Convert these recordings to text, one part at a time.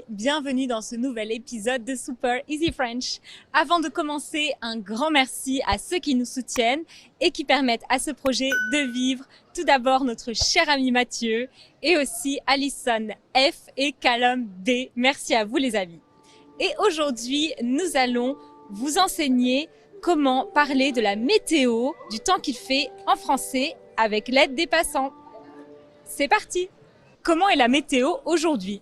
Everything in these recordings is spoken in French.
bienvenue dans ce nouvel épisode de Super Easy French. Avant de commencer, un grand merci à ceux qui nous soutiennent et qui permettent à ce projet de vivre. Tout d'abord notre cher ami Mathieu et aussi Alison F et Callum D. Merci à vous les amis. Et aujourd'hui, nous allons vous enseigner comment parler de la météo, du temps qu'il fait en français avec l'aide des passants. C'est parti! Comment est la météo aujourd'hui?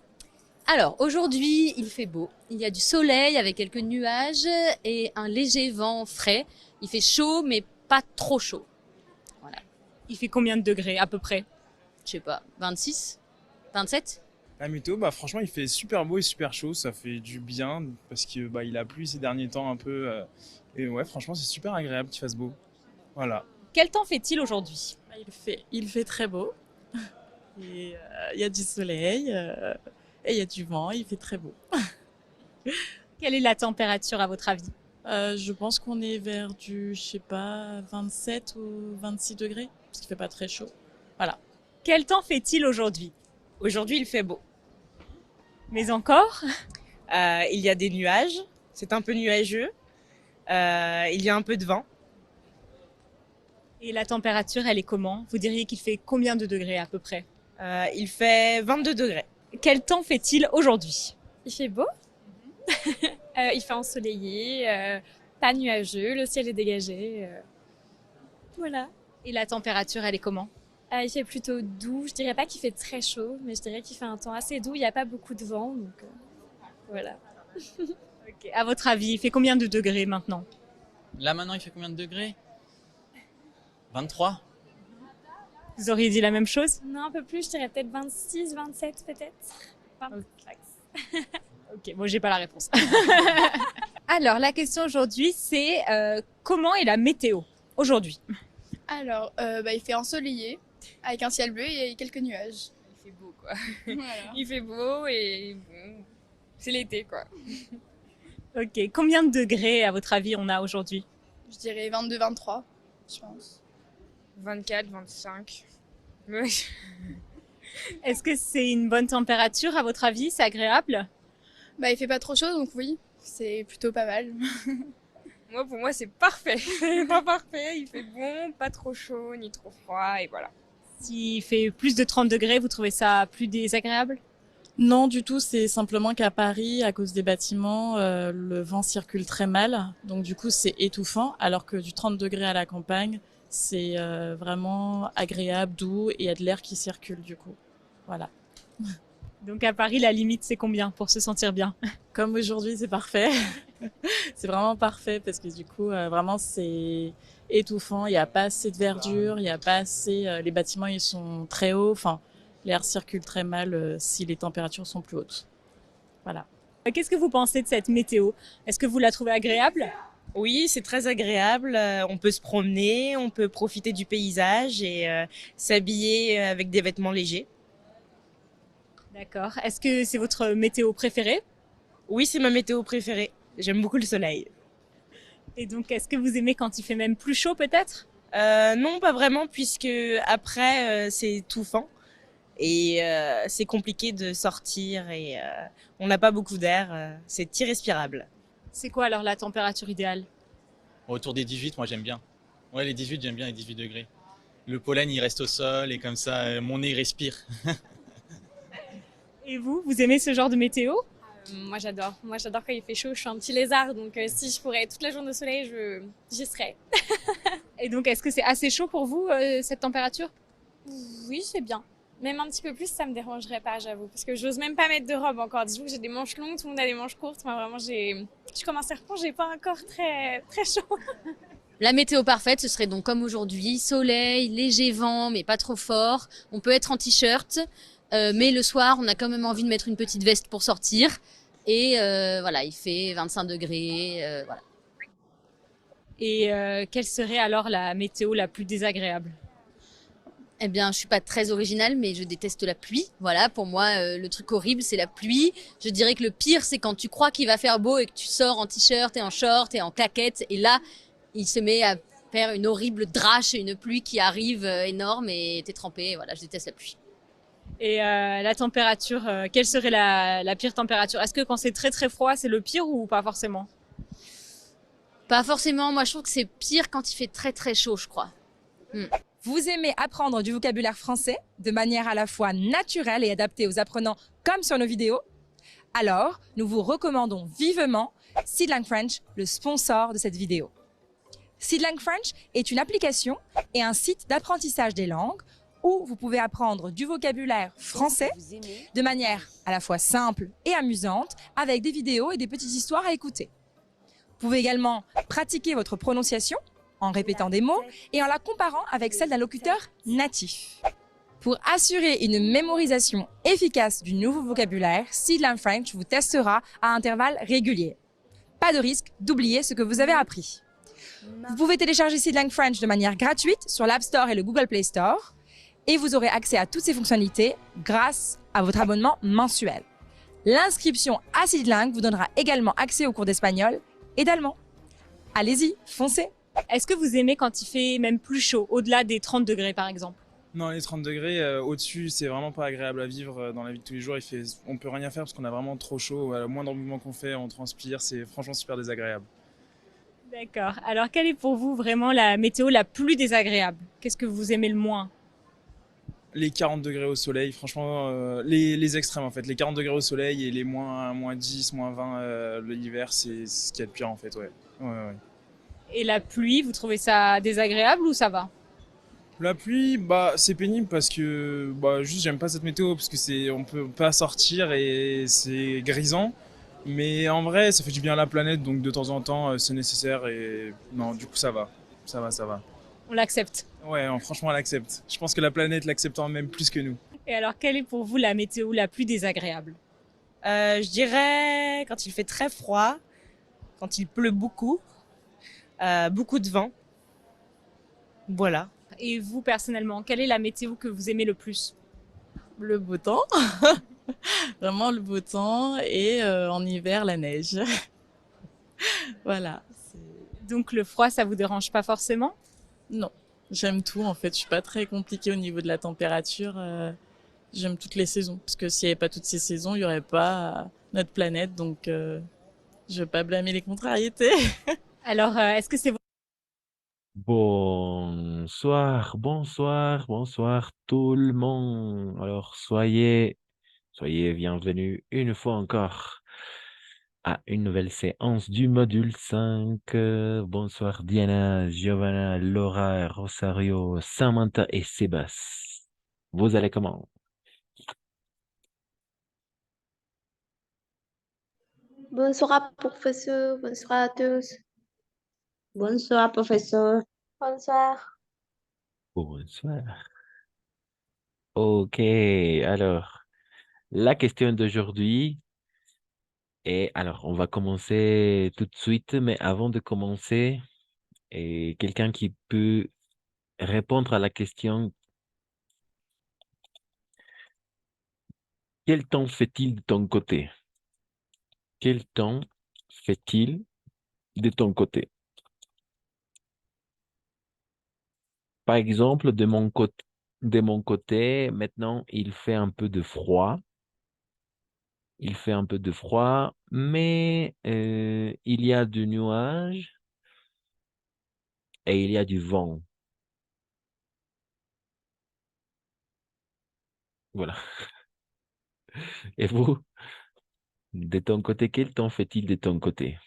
Alors, aujourd'hui, il fait beau. Il y a du soleil avec quelques nuages et un léger vent frais. Il fait chaud, mais pas trop chaud. Voilà. Il fait combien de degrés à peu près? Je sais pas, 26, 27? La météo, franchement, il fait super beau et super chaud. Ça fait du bien parce que il a plu ces derniers temps un peu. Et ouais, franchement, c'est super agréable qu'il fasse beau. Voilà. Quel temps fait-il aujourd'hui? Il fait très beau. Et il y a du soleil et il y a du vent. Il fait très beau. Quelle est la température à votre avis? Je pense qu'on est vers du, 27 ou 26 degrés, parce qu'il fait pas très chaud. Voilà. Quel temps fait-il aujourd'hui? Aujourd'hui, il fait beau. Mais encore? Il y a des nuages, c'est un peu nuageux. Il y a un peu de vent. Et la température, elle est comment? Vous diriez qu'il fait combien de degrés à peu près? Il fait 22 degrés. Quel temps fait-il aujourd'hui? Il fait beau, il fait ensoleillé, pas nuageux, le ciel est dégagé. Voilà. Et la température, elle est comment? Il fait plutôt doux, je dirais pas qu'il fait très chaud, mais je dirais qu'il fait un temps assez doux, il n'y a pas beaucoup de vent, donc voilà. Ok. À votre avis, il fait combien de degrés maintenant? Là maintenant il fait combien de degrés? 23? Vous auriez dit la même chose? Non, un peu plus, je dirais peut-être 26, 27 peut-être. Ok, bon, j'ai pas la réponse. Alors, la question aujourd'hui, c'est comment est la météo aujourd'hui? Alors, il fait ensoleillé, avec un ciel bleu et quelques nuages. Il fait beau, quoi. Voilà. Il fait beau et bon, c'est l'été, quoi. Ok, combien de degrés, à votre avis, on a aujourd'hui? Je dirais 22-23, je pense. 24, 25. Ouais. Est-ce que c'est une bonne température, à votre avis? C'est agréable? Il fait pas trop chaud, donc oui, c'est plutôt pas mal. Moi, pour moi, c'est parfait. C'est pas parfait, il fait bon, pas trop chaud, ni trop froid, et voilà. S'il fait plus de 30 degrés, vous trouvez ça plus désagréable? Non, du tout. C'est simplement qu'à Paris, à cause des bâtiments, le vent circule très mal. Donc du coup, c'est étouffant. Alors que du 30 degrés à la campagne, c'est vraiment agréable, doux et il y a de l'air qui circule du coup. Voilà. Donc à Paris, la limite, c'est combien pour se sentir bien? Comme aujourd'hui, c'est parfait. C'est vraiment parfait parce que du coup, vraiment, c'est étouffant. Il n'y a pas assez de verdure, il n'y a pas assez. Les bâtiments, ils sont très hauts. Enfin, l'air circule très mal si les températures sont plus hautes. Voilà. Qu'est-ce que vous pensez de cette météo? Est-ce que vous la trouvez agréable? Oui, c'est très agréable. On peut se promener, on peut profiter du paysage et s'habiller avec des vêtements légers. D'accord. Est-ce que c'est votre météo préférée? Oui, c'est ma météo préférée. J'aime beaucoup le soleil. Et donc, est-ce que vous aimez quand il fait même plus chaud peut-être? Non, pas vraiment, puisque après, c'est étouffant. Et c'est compliqué de sortir et on n'a pas beaucoup d'air. C'est irrespirable. C'est quoi alors la température idéale? Autour des 18, moi j'aime bien. Ouais, les 18, j'aime bien les 18 degrés. Le pollen il reste au sol et comme ça mon nez respire. Et vous aimez ce genre de météo? Moi j'adore quand il fait chaud, je suis un petit lézard, donc si je pourrais toute la journée au soleil, j'y serais. Et donc, est-ce que c'est assez chaud pour vous, cette température? Oui, c'est bien. Même un petit peu plus, ça me dérangerait pas, j'avoue. Parce que j'ose même pas mettre de robe encore. Dites-vous que j'ai des manches longues, tout le monde a des manches courtes. Moi, vraiment, je commence à reprendre, j'ai pas encore très, très chaud. La météo parfaite, ce serait donc comme aujourd'hui, soleil, léger vent, mais pas trop fort. On peut être en t-shirt, mais le soir, on a quand même envie de mettre une petite veste pour sortir. Et voilà, il fait 25 degrés, voilà. Et quelle serait alors la météo la plus désagréable? Eh bien, je suis pas très originale, mais je déteste la pluie. Voilà, pour moi, le truc horrible, c'est la pluie. Je dirais que le pire, c'est quand tu crois qu'il va faire beau et que tu sors en t-shirt et en short et en claquettes. Et là, il se met à faire une horrible drache et une pluie qui arrive énorme et t'es trempé. Voilà, je déteste la pluie. Et la température, quelle serait la pire température? Est-ce que quand c'est très très froid, c'est le pire ou pas forcément? Pas forcément, moi je trouve que c'est pire quand il fait très très chaud, je crois. Vous aimez apprendre du vocabulaire français de manière à la fois naturelle et adaptée aux apprenants comme sur nos vidéos? Alors, nous vous recommandons vivement Seedlang French, le sponsor de cette vidéo. Seedlang French est une application et un site d'apprentissage des langues où vous pouvez apprendre du vocabulaire français de manière à la fois simple et amusante avec des vidéos et des petites histoires à écouter. Vous pouvez également pratiquer votre prononciation en répétant des mots et en la comparant avec celle d'un locuteur natif. Pour assurer une mémorisation efficace du nouveau vocabulaire, Seedlang French vous testera à intervalles réguliers. Pas de risque d'oublier ce que vous avez appris. Vous pouvez télécharger Seedlang French de manière gratuite sur l'App Store et le Google Play Store et vous aurez accès à toutes ces fonctionnalités grâce à votre abonnement mensuel. L'inscription à Seedlang vous donnera également accès aux cours d'espagnol et d'allemand. Allez-y, foncez! Est-ce que vous aimez quand il fait même plus chaud, au-delà des 30 degrés par exemple? Non, les 30 degrés au-dessus, c'est vraiment pas agréable à vivre dans la vie de tous les jours. On peut rien faire parce qu'on a vraiment trop chaud. Le moindre mouvement qu'on fait, on transpire. C'est franchement super désagréable. D'accord. Alors, quelle est pour vous vraiment la météo la plus désagréable? Qu'est-ce que vous aimez le moins? Les 40 degrés au soleil, franchement, les extrêmes en fait. Les 40 degrés au soleil et les moins 10, moins 20 l'hiver, c'est ce qu'il y a de pire en fait, ouais. Ouais. Et la pluie, vous trouvez ça désagréable ou ça va? La pluie, c'est pénible parce que juste j'aime pas cette météo parce que on peut pas sortir et c'est grisant. Mais en vrai, ça fait du bien à la planète, donc de temps en temps, c'est nécessaire et non, du coup ça va. Ça va. On l'accepte. Ouais, franchement, on l'accepte. Je pense que la planète l'accepte même plus que nous. Et alors, quelle est pour vous la météo la plus désagréable? Je dirais quand il fait très froid, quand il pleut beaucoup, beaucoup de vent. Voilà. Et vous, personnellement, quelle est la météo que vous aimez le plus? Le beau temps, vraiment le beau temps, et en hiver, la neige. Voilà. Donc le froid, ça vous dérange pas forcément? Non, j'aime tout en fait. Je suis pas très compliquée au niveau de la température. J'aime toutes les saisons, parce que s'il n'y avait pas toutes ces saisons, il y aurait pas notre planète. Donc, je vais pas blâmer les contrariétés. Alors, est-ce que c'est Bonsoir tout le monde. Alors, soyez bienvenus une fois encore à une nouvelle séance du module 5. Bonsoir Diana, Giovanna, Laura, Rosario, Samantha et Sébastien. Vous allez comment? Bonsoir, professeur. Bonsoir à tous. Bonsoir, professeur. Bonsoir. Bonsoir. Ok, alors, la question d'aujourd'hui est, alors, on va commencer tout de suite, mais avant de commencer, quelqu'un qui peut répondre à la question, quel temps fait-il de ton côté? Quel temps fait-il de ton côté? Par exemple, de mon côté, maintenant, il fait un peu de froid. Il fait un peu de froid, mais il y a du nuage et il y a du vent. Voilà. Et vous, de ton côté, quel temps fait-il de ton côté?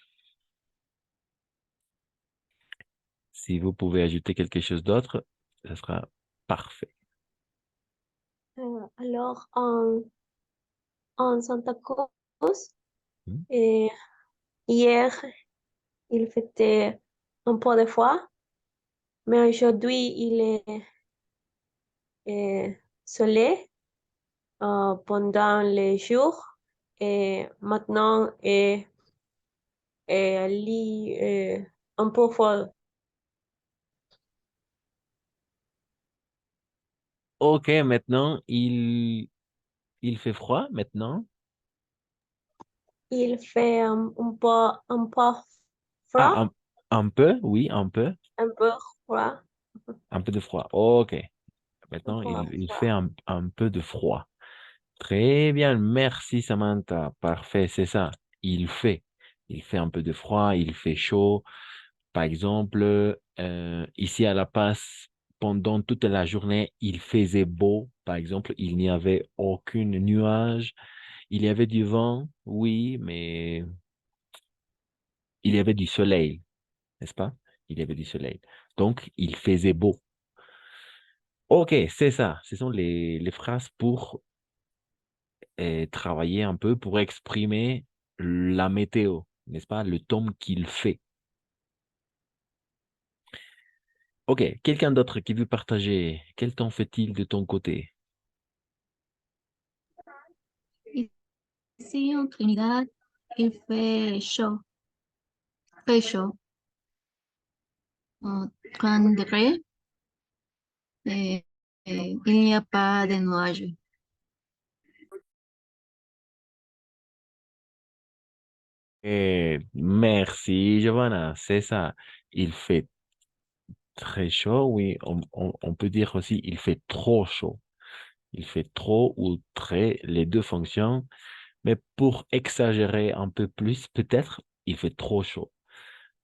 Si vous pouvez ajouter quelque chose d'autre, ça sera parfait. Alors, en Santa Cruz, Hmm. hier, il faisait un peu de froid, mais aujourd'hui, il est soleil pendant les jours et maintenant, un peu froid. Ok, maintenant, il fait froid maintenant. Il fait un peu froid, Ah, un peu, oui, un peu. un peu froid. Un peu de froid. Ok. Maintenant, Un peu il froid. fait un peu de froid. Très bien, merci Samantha. Parfait, c'est ça. Il fait. Il fait un peu de froid, il fait chaud. Par exemple, ici à La Paz, pendant toute la journée, il faisait beau. Par exemple, il n'y avait aucun nuage. Il y avait du vent, oui, mais il y avait du soleil, n'est-ce pas? Il y avait du soleil. Donc, il faisait beau. Ok, c'est ça. Ce sont les phrases pour travailler un peu, pour exprimer la météo, n'est-ce pas? Le temps qu'il fait. Ok, quelqu'un d'autre qui veut partager, quel temps fait-il de ton côté? Ici en Trinidad, il fait chaud, 30 degrés, et, il n'y a pas de nuages. Merci, Giovanna, c'est ça. Il fait très chaud, oui. On peut dire aussi il fait trop chaud. Il fait trop ou très, les deux fonctions. Mais pour exagérer un peu plus, peut-être, il fait trop chaud.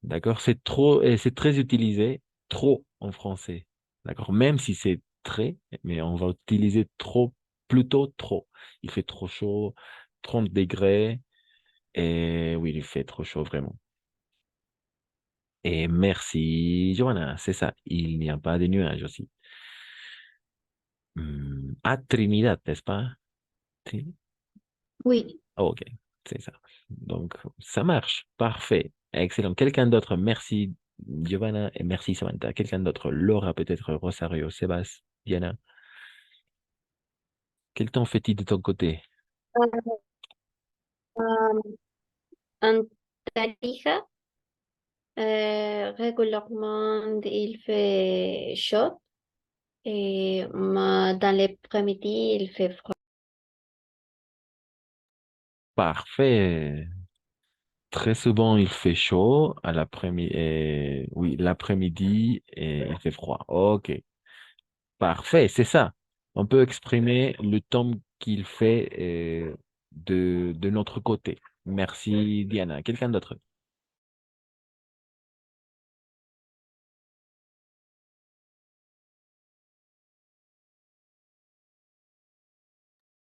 D'accord? C'est trop, et c'est très utilisé, trop en français. D'accord? Même si c'est très, mais on va utiliser trop, plutôt trop. Il fait trop chaud, 30 degrés, et oui, il fait trop chaud vraiment. Et merci, Johanna, c'est ça. Il n'y a pas de nuages aussi. À Trinidad, n'est-ce pas? Oui. Ok, c'est ça. Donc, ça marche. Parfait. Excellent. Quelqu'un d'autre? Merci, Giovanna, et merci, Samantha. Quelqu'un d'autre? Laura, peut-être, Rosario, Sébastien, Diana. Quel temps fait-il de ton côté? En Tarija, régulièrement, il fait chaud et dans l'après-midi, il fait froid. Parfait. Très souvent, il fait chaud à l'après-midi. Oui, l'après-midi, et il fait froid. Ok. Parfait, c'est ça. On peut exprimer le temps qu'il fait de notre côté. Merci, Diana. Quelqu'un d'autre?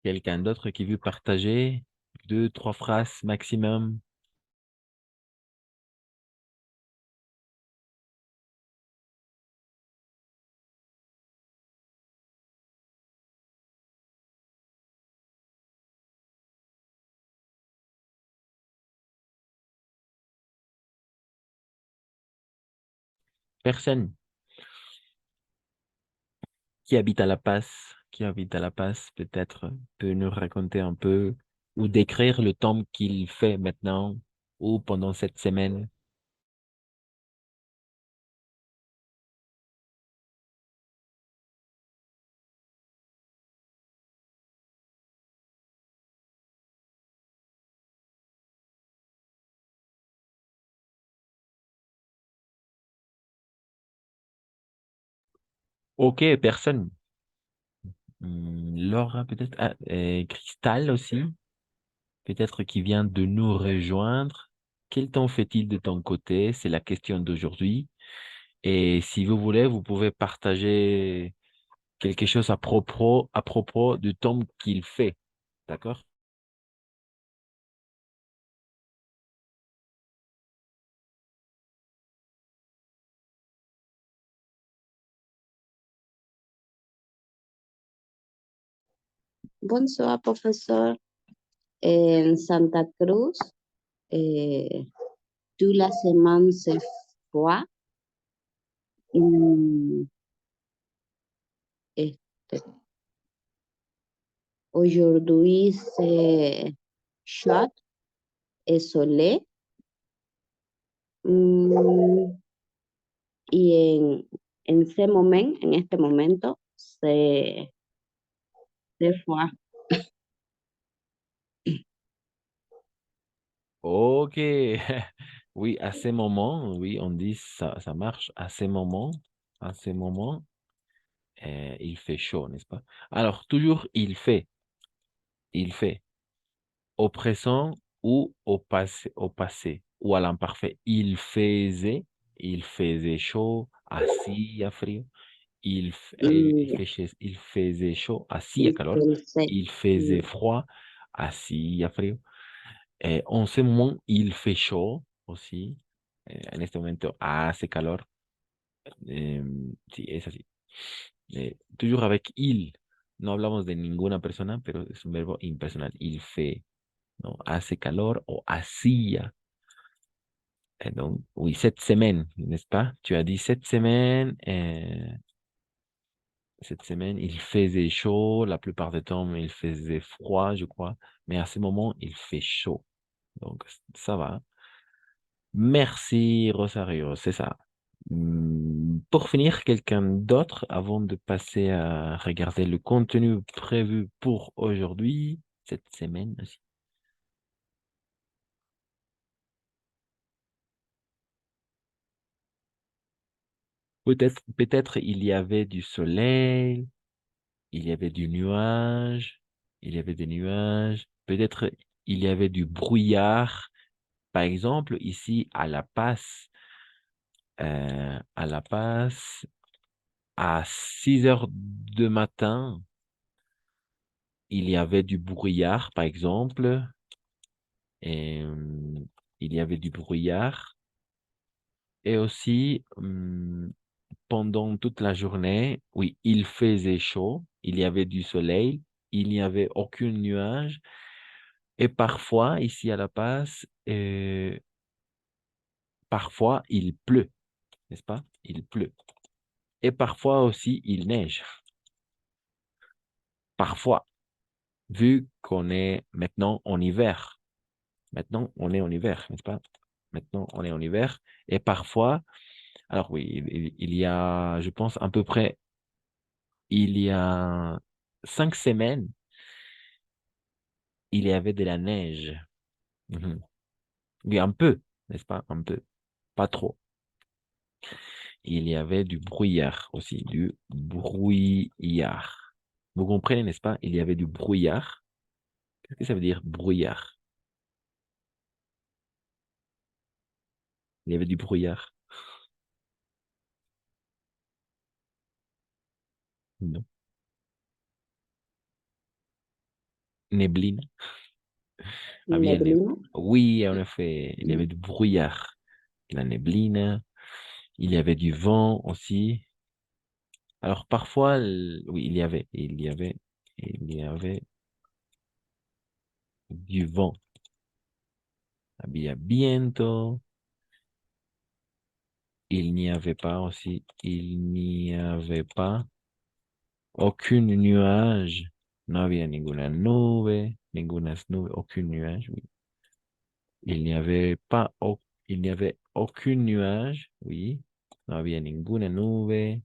Quelqu'un d'autre qui veut partager deux, trois phrases maximum? Personne qui habite à La Paz, qui habite à La Paz, peut-être peut nous raconter un peu ou décrire le temps qu'il fait maintenant ou pendant cette semaine. Ok, personne. Laura, peut-être. Ah, et Cristal aussi, peut-être qui vient de nous rejoindre. Quel temps fait-il de ton côté? C'est la question d'aujourd'hui. Et si vous voulez, vous pouvez partager quelque chose à propos du temps qu'il fait. D'accord? Bonsoir, professeur. En Santa Cruz, eh, toute la semaine, c'est froid. Mm, este, aujourd'hui, c'est chaud et soleil. Mm, y en este momento, c'est froid. Ok. Oui, à ces moments, oui, on dit ça marche. À ces moments, il fait chaud, n'est-ce pas? Alors, toujours il fait. il fait. Au présent ou au passé ou à l'imparfait. Il faisait chaud, hacía frío. Il faisait chaud, hacía Il calor. faisait. Il faisait froid, hacía frío. En ce moment, il fait chaud aussi. En este momento hace calor. Sí, es así. Toujours avec il. No hablamos de ninguna persona, pero es un verbo impersonal. Il fait, ¿no? Hace calor o hacía. Donc, oui, cette semaine, n'est-ce pas? Tu as dit cette semaine, il faisait chaud. La plupart du temps, il faisait froid, je crois. Mais à ce moment, il fait chaud. Donc, ça va. Merci, Rosario, c'est ça. Pour finir, quelqu'un d'autre avant de passer à regarder le contenu prévu pour aujourd'hui, cette semaine aussi. Peut-être il y avait du soleil, il y avait du nuage, il y avait des nuages, peut-être il y avait du brouillard. Par exemple, ici à La Paz, à 6 heures du matin, il y avait du brouillard, par exemple, et il y avait du brouillard. Et aussi, pendant toute la journée, oui, il faisait chaud, il y avait du soleil, il n'y avait aucun nuage. Et parfois, ici à La Paz, parfois il pleut, n'est-ce pas? Il pleut. Et parfois aussi, il neige. Parfois, vu qu'on est maintenant en hiver. Maintenant, on est en hiver, n'est-ce pas? Maintenant, on est en hiver. Et parfois, alors oui, il y a, je pense, à peu près, il y a 5 semaines, il y avait de la neige. Mhm. Oui, un peu, n'est-ce pas? Un peu, pas trop. Il y avait du brouillard aussi, du brouillard. Vous comprenez, n'est-ce pas? Il y avait du brouillard. Qu'est-ce que ça veut dire brouillard? Il y avait du brouillard. Non. Neblina. Había Neblina. Oui, en effet, il y avait du brouillard. La neblina. Il y avait du vent aussi. Alors parfois, oui, il y avait du vent. Había viento. Il n'y avait pas aucun nuage. No había ninguna nube, aucun nuage, oui. Il n'y avait pas, il n'y avait aucun nuage, oui. No había ninguna nube.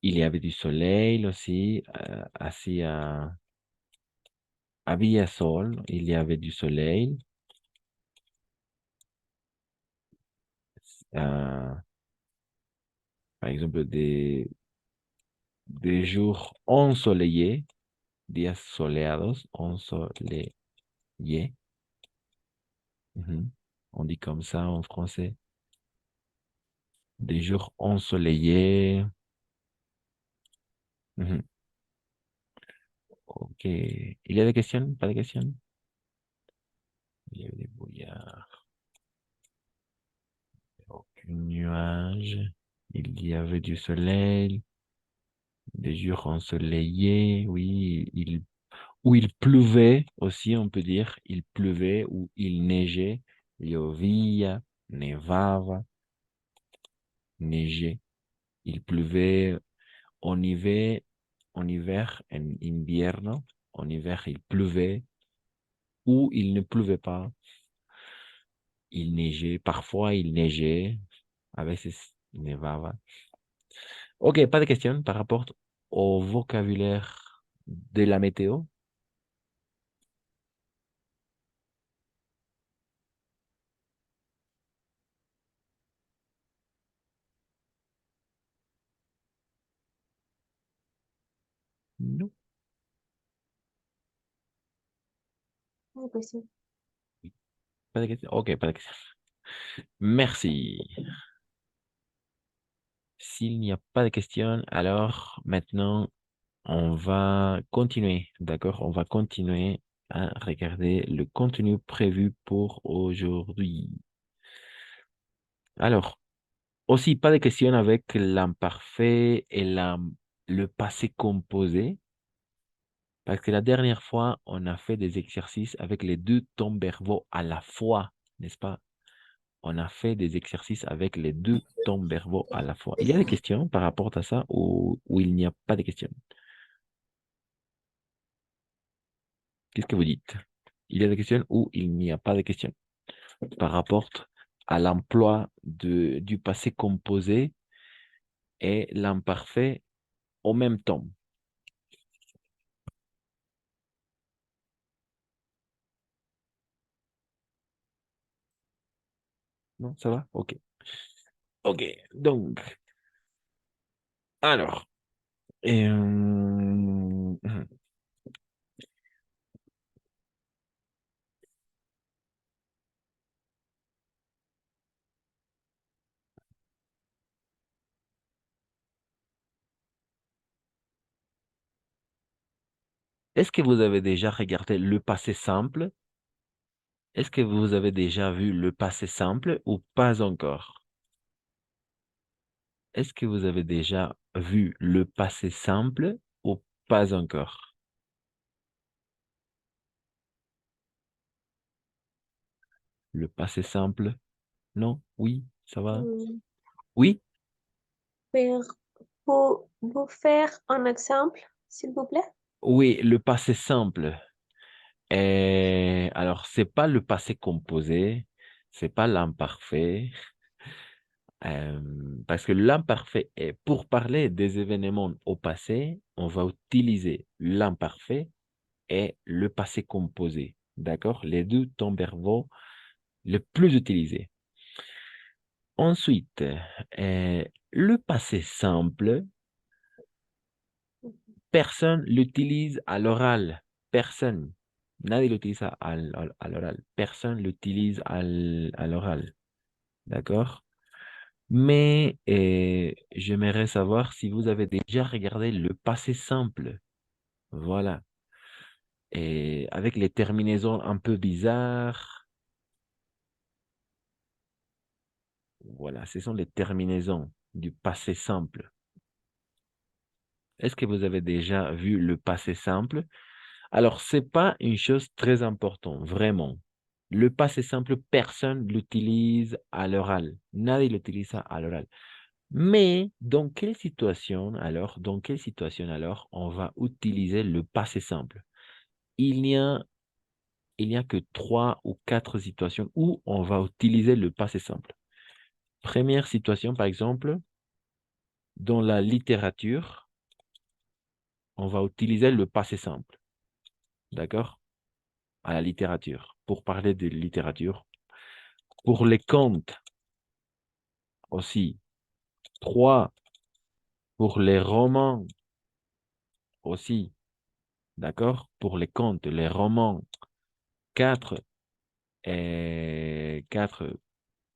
Il y avait du soleil aussi, había sol, il y avait du soleil. euh, Par exemple, des jours ensoleillés, días soleados, ensoleillés. Mhm. On dit comme ça en français. Des jours ensoleillés. Mhm. Ok. Il y a des questions? Pas de questions? Il y avait des brouillards. Aucun nuage. Il y avait du soleil. Des jours ensoleillés. Oui, ou il pleuvait aussi, on peut dire. Il pleuvait ou il neigeait. Llovía, nevava, neigeait. Il pleuvait en hiver, en invierno. En hiver, il pleuvait ou il ne pleuvait pas. Il neigeait. Parfois, il neigeait. A veces nevaba. Ok, pas de questions par rapport au vocabulaire de la météo. Non. Pas de questions? Ok, pas de questions. Merci. S'il n'y a pas de questions, alors maintenant, on va continuer, d'accord? On va continuer à regarder le contenu prévu pour aujourd'hui. Alors, aussi, pas de questions avec l'imparfait et le passé composé, parce que la dernière fois, on a fait des exercices avec les deux temps verbaux à la fois, n'est-ce pas? On a fait des exercices avec les deux temps verbaux à la fois. Il y a des questions par rapport à ça ou il n'y a pas de questions? Qu'est-ce que vous dites? Il y a des questions ou il n'y a pas de questions par rapport à l'emploi du passé composé et l'imparfait au même temps. Non, ça va? OK. OK, donc, alors, est-ce que vous avez déjà regardé le passé simple? Est-ce que vous avez déjà vu le passé simple ou pas encore? Est-ce que vous avez déjà vu le passé simple ou pas encore? Le passé simple? Non? Oui? Ça va? Oui? Vous faire un exemple, s'il vous plaît? Oui, le passé simple. Alors, c'est pas le passé composé, c'est pas l'imparfait, parce que l'imparfait est, pour parler des événements au passé, on va utiliser l'imparfait et le passé composé. D'accord? Les deux temps verbaux les plus utilisés. Ensuite, le passé simple, personne l'utilise à l'oral. Personne. Nadie l'utilise à l'oral. Personne l'utilise à l'oral. D'accord? Mais j'aimerais savoir si vous avez déjà regardé le passé simple. Voilà. Et avec les terminaisons un peu bizarres. Voilà, ce sont les terminaisons du passé simple. Est-ce que vous avez déjà vu le passé simple? Alors, ce n'est pas une chose très importante, vraiment. Le passé simple, personne ne l'utilise à l'oral. Nadie l'utilise à l'oral. Mais dans quelle situation alors on va utiliser le passé simple? Il n'y a que 3 ou 4 situations où on va utiliser le passé simple. Première situation, par exemple, dans la littérature, on va utiliser le passé simple. D'accord? À la littérature, pour parler de littérature. Pour les contes aussi. 3 pour les romans aussi. D'accord? Pour les contes, les romans. 4 et 4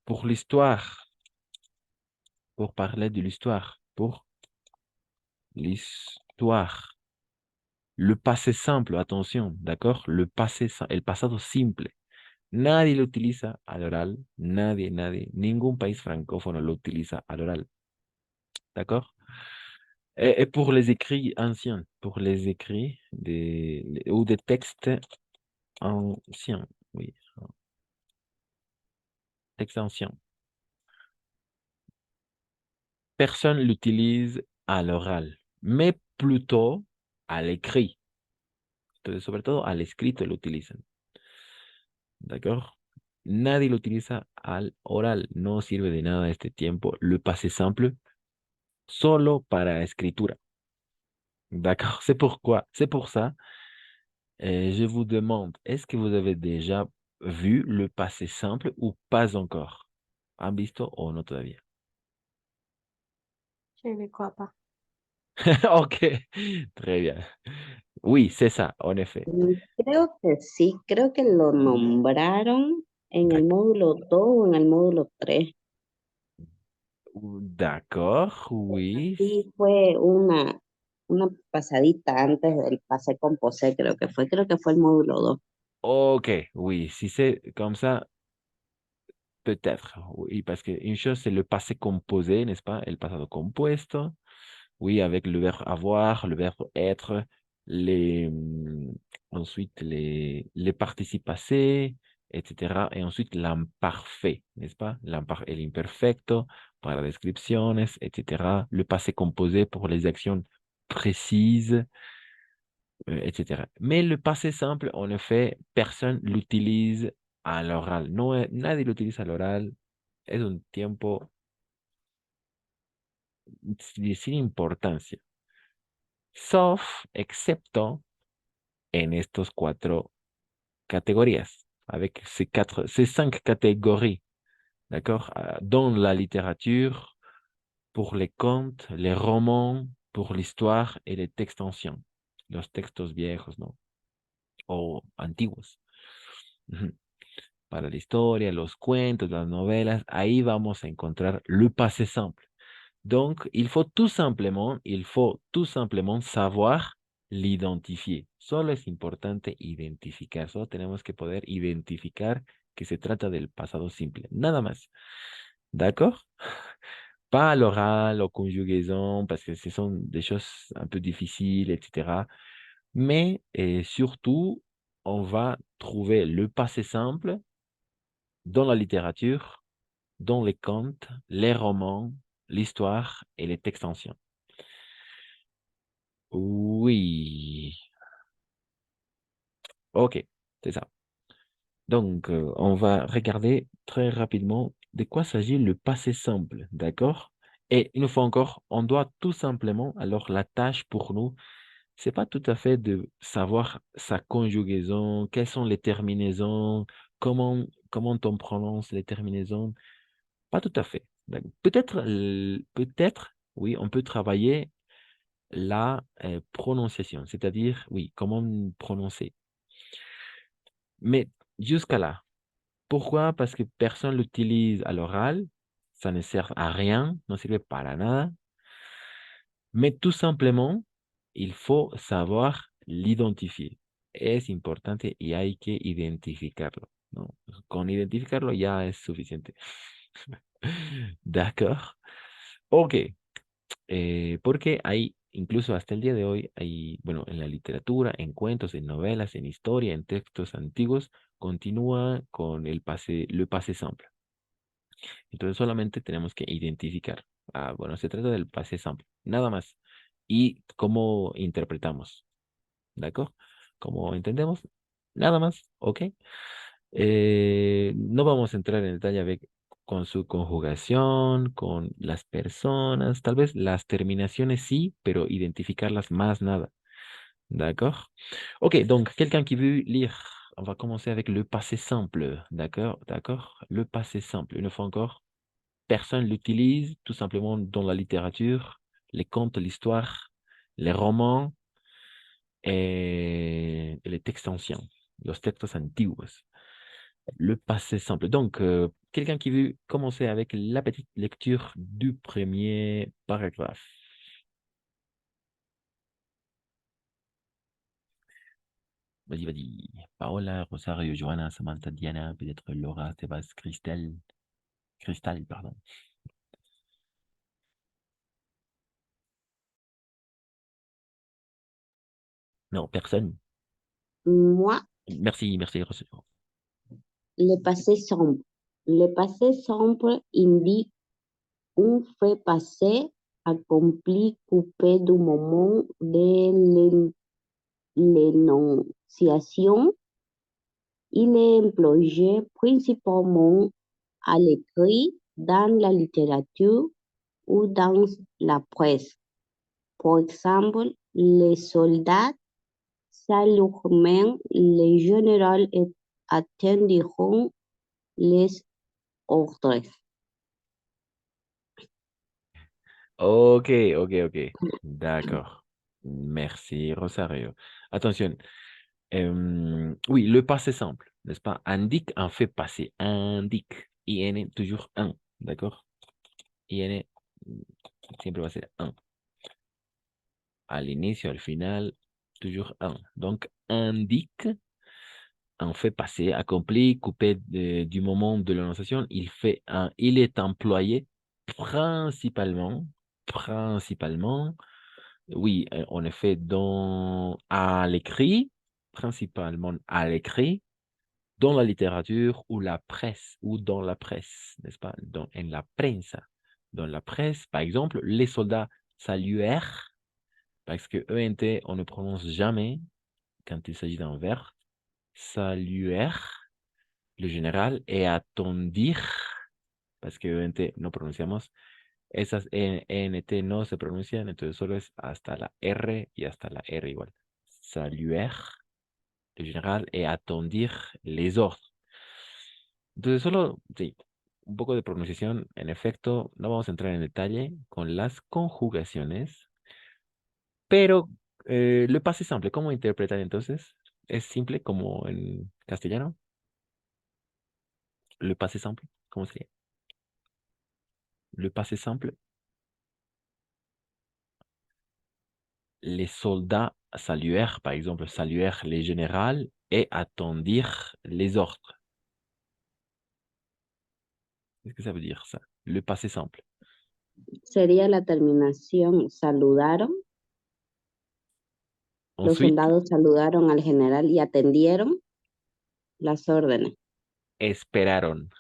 pour l'histoire. Pour parler de l'histoire. Pour l'histoire. Le passé simple, attention, d'accord? Le passé, el pasado simple. Nadie lo utiliza al oral. Nadie. Ningún país francófono lo utiliza al oral. D'accord? Et pour les écrits anciens, pour les écrits ou des textes anciens, oui, textes anciens. Personne l'utilise à l'oral, mais plutôt à l'écrit. Sobre todo al escrito lo utilizan. ¿D'accord? Nadie lo utiliza al oral. No sirve de nada este tiempo. Le passé simple, solo para escritura. D'accord? C'est pour ça, je vous demande, est-ce que vous avez déjà vu le passé simple ou pas encore? ¿Han visto o no todavía? Je ne crois pas. Ok, très bien. Oui, c'est ça, en effet. Creo que sí, creo que lo nombraron en el módulo 2 o en el módulo 3. D'accord, oui. Sí, fue una pasadita antes del pase composé, creo que fue el módulo 2. Ok, oui, si c'est comme ça, peut-être. Oui, parce qu'une chose, c'est le passé composé, n'est-ce pas? El pasado compuesto. Oui, avec le verbe avoir, le verbe être, ensuite les participes passés, etc. Et ensuite l'imparfait, n'est-ce pas? El imperfecto para descripciones, etc. Le passé composé pour les actions précises, etc. Mais le passé simple, en effet, personne l'utilise à l'oral. No, nadie l'utilise à l'oral. Es un tiempo sin importancia. Sauf, excepto en estos cuatro catégories, avec ces cinq catégories, d'accord? Dans la littérature, pour les contes, les romans, pour l'histoire et les textes anciens. Los textos viejos, ¿no? O antiguos. Para la historia, los cuentos, las novelas, ahí vamos a encontrar le passé simple. Donc, il faut tout simplement savoir l'identifier. Solo es importante identificar. Solo tenemos que poder identificar que se trata del pasado simple. Nada más. D'accord? Pas à l'oral, aux conjugaisons, parce que ce sont des choses un peu difficiles, etc. Mais surtout, on va trouver le passé simple dans la littérature, dans les contes, les romans, l'histoire et les textes anciens. Oui. Ok, c'est ça. Donc, on va regarder très rapidement de quoi s'agit le passé simple, d'accord? Et une fois encore, on doit tout simplement, alors la tâche pour nous, c'est pas tout à fait de savoir sa conjugaison, quelles sont les terminaisons, comment on prononce les terminaisons, pas tout à fait. Peut-être, oui, on peut travailler la prononciation, c'est-à-dire, oui, comment prononcer. Mais jusqu'à là, pourquoi? Parce que personne l'utilise à l'oral, ça ne sert à rien, no sirve para nada. Mais tout simplement, il faut savoir l'identifier. Es importante y hay que identificarlo, ¿no? Con identificarlo ya es suficiente. D'accord. Ok. Porque hay, incluso hasta el día de hoy, hay, bueno, en la literatura, en cuentos, en novelas, en historia, en textos antiguos, continúa con le passé simple. Entonces solamente tenemos que identificar. Bueno, se trata del passé simple, nada más. Y cómo interpretamos, ¿de acuerdo? ¿Cómo entendemos? Nada más, ¿ok? No vamos a entrar en detalle con su conjugación, con las personas, tal vez las terminaciones sí, pero identificarlas más nada. D'accord? Ok, donc quelqu'un qui veut lire, on va commencer avec le passé simple. D'accord? D'accord? Le passé simple, une fois encore, personne l'utilise tout simplement dans la littérature, les contes, l'histoire, les romans et les textes anciens, los textos antiguos. Le passé simple. Donc, quelqu'un qui veut commencer avec la petite lecture du premier paragraphe. Vas-y, vas-y. Paola, Rosario, Johanna, Samantha, Diana, peut-être Laura, Sébastien, Christelle. Cristal, pardon. Non, personne. Moi, Merci, merci, Rosario. le passé simple. Le passé simple indique un fait passé accompli coupé du moment de l'énonciation. Il est employé principalement à l'écrit, dans la littérature ou dans la presse. Par exemple, les soldats saluèrent le général et attendiront les ordres. Ok, ok, ok. D'accord. Merci, Rosario. Attention. Oui, le passé simple, n'est-ce pas? Indique en fait passé. Indique. IN, toujours un. D'accord? IN, siempre va a ser un. Al inicio, al final, toujours un. Donc, indique en fait passé accompli, coupé du moment de l'énonciation. Il est employé principalement, oui, en effet, à l'écrit, principalement à l'écrit, dans la littérature ou la presse, ou dans la presse, n'est-ce pas? En la prensa. Dans la presse, par exemple, les soldats saluèrent, parce que ENT, on ne prononce jamais quand il s'agit d'un verbe. Saluèrent le général et attendir, parce que ENT no pronunciamos. Esas ENT no se pronuncian, entonces solo es hasta la R y hasta la R igual. Saluer le général et attendir les ordres. Entonces solo, sí, un poco de pronunciación. En efecto, no vamos a entrar en detalle con las conjugaciones, pero le passé simple, ¿cómo interpretar entonces? ¿Es simple como en castellano? Le passé simple, ¿cómo sería? Le passé simple. Les soldats saluèrent, par exemple, saluèrent les généraux et attendirent les ordres. Qu'est-ce que ça veut dire, ça? Le passé simple. Sería la terminación saludaron. Los Ensuite, soldados saludaron al general y atendieron las órdenes. esperaron.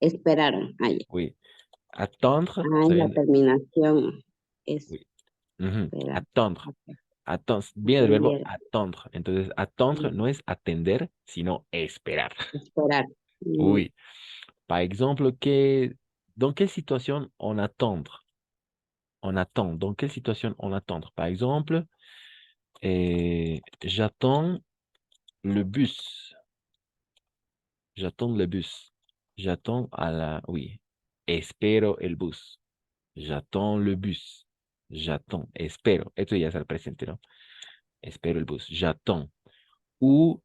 Esperaron. Ah, ya. Oui. Attendre. Ah, la terminación es Oui. esperar. Attendre. Viene del verbo Atendieron. attendre. Entonces, attendre no es atender, sino esperar. Esperar. Oui. Par exemple, dans quelle situation on attendre? On attend. Dans quelle situation on attendre? Par exemple, j'attends le bus. J'attends le bus. J'attends oui. Espero el bus. J'attends le bus. J'attends. Espero. Esto ya es el presente, ¿no? Espero el bus. J'attends. Ou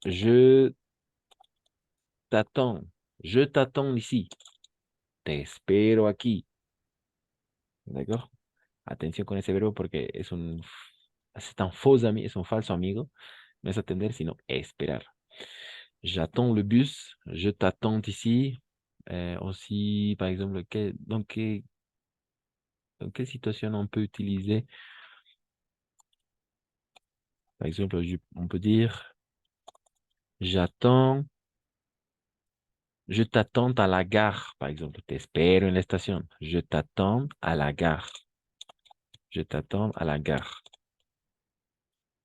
je t'attends. Je t'attends ici. Te espero aquí. ¿D'accord? Atención con ese verbo porque es un falso amigo. No es atender, sino esperar. J'attends le bus. Je t'attends ici. Aussi, par exemple, dans quelle situation on peut utiliser? Par exemple, on peut dire j'attends. Je t'attends à la gare, par exemple. T'espero en la station. Je t'attends à la gare. Je t'attends à la gare.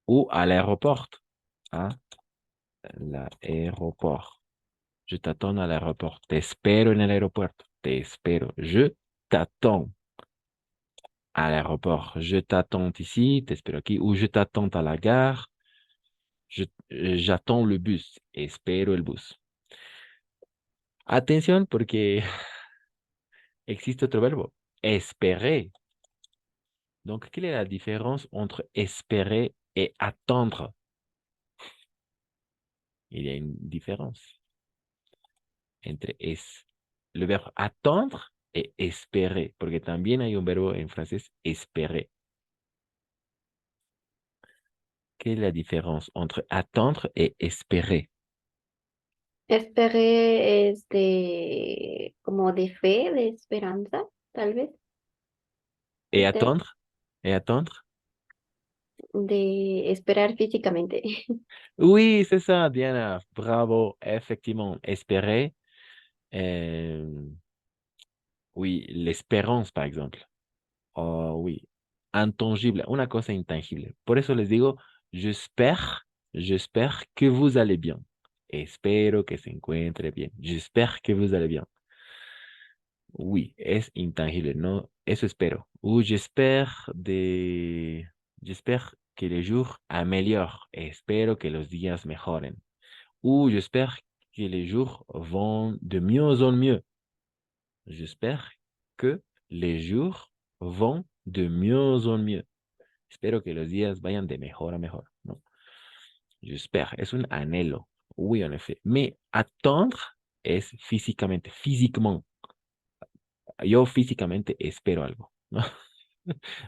Ou à l'aéroport. Hein? L'aéroport. Je t'attends à l'aéroport. Te espero en el aeropuerto. Te espero. Je t'attends à l'aéroport. Je t'attends ici. Te espero aquí. Ou je t'attends à la gare. J'attends le bus. Espero el bus. Atención porque existe otro verbo. Esperer. Donc, quelle est la différence entre espérer et attendre? Il y a une différence entre le verbe attendre et espérer, porque también hay un verbo en francés, espérer. Quelle est la différence entre attendre et espérer? Esperé es como de fe, de esperanza, tal vez. Et Espera. attendre? Et attendre? De esperar físicamente. Oui, c'est ça, Diana. Bravo. Effectivement, espérer. Oui, l'espérance, par exemple. Oh, oui. Intangible, una cosa intangible. Por eso les digo, j'espère que vous allez bien. Espero que se encuentre bien. J'espère que vous allez bien. Oui, es intangible, no, eso espero. Ou j'espère que les jours améliorent. Espero que los días mejoren. Ou j'espère que les jours vont de mieux en mieux. J'espère que les jours vont de mieux en mieux. Espero que los días vayan de mejor a mejor, ¿no? J'espère, es un anhelo. Oui, en effet. Mais attendre es físicamente, physiquement. Yo físicamente espero algo, ¿no?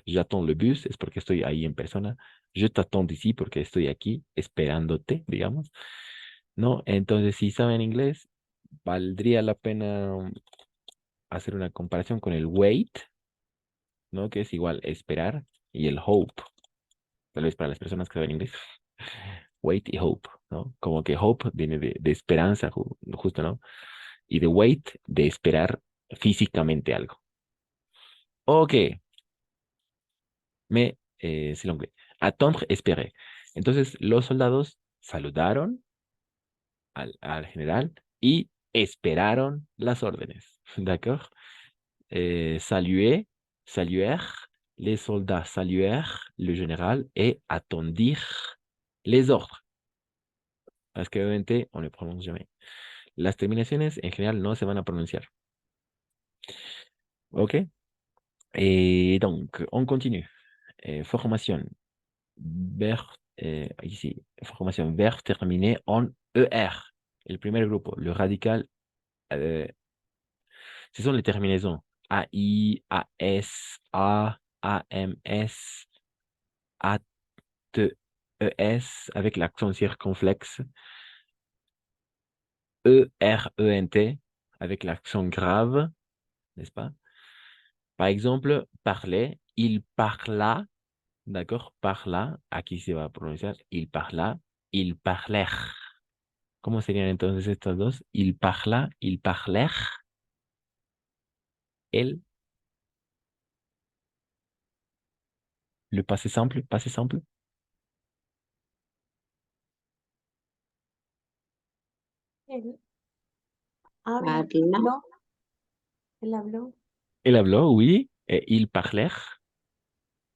J'attends le bus, es porque estoy ahí en persona. Je t'attends ici porque estoy aquí esperándote, digamos. ¿No? Entonces, si saben inglés, valdría la pena hacer una comparación con el wait, ¿no? Que es igual esperar, y el hope, tal vez para las personas que saben inglés. Wait y hope, ¿no? Como que hope viene de esperanza, justo, ¿no? Y de wait, de esperar físicamente algo. Ok, c'est l'anglais. Attendre, espérer. Entonces, los soldados saludaron al general y esperaron las órdenes. ¿D'accord? Saluèrent, les soldats saluèrent le général et attendirent les ordres. Parce que obviamente on ne prononce jamais. Las terminaciones en general no se van a pronunciar. Ok? Et donc, on continue. Formation. Ici, formation verbe terminé en ER. El primer grupo, le radical, ce sont les terminaisons. AI, AS, A, AMS, ATES, avec l'accent circonflexe. ERENT, avec l'accent grave, n'est-ce pas? Par exemple, parler, il parla, d'accord? Parla, aquí se va a pronunciar, il parla, il parlèrent. ¿Cómo serían entonces estas dos? Il parla, il parlèrent. El, le passé simple, passé simple. Él habla. Parla. No, él habló. El habló, oui, et ils parlèrent.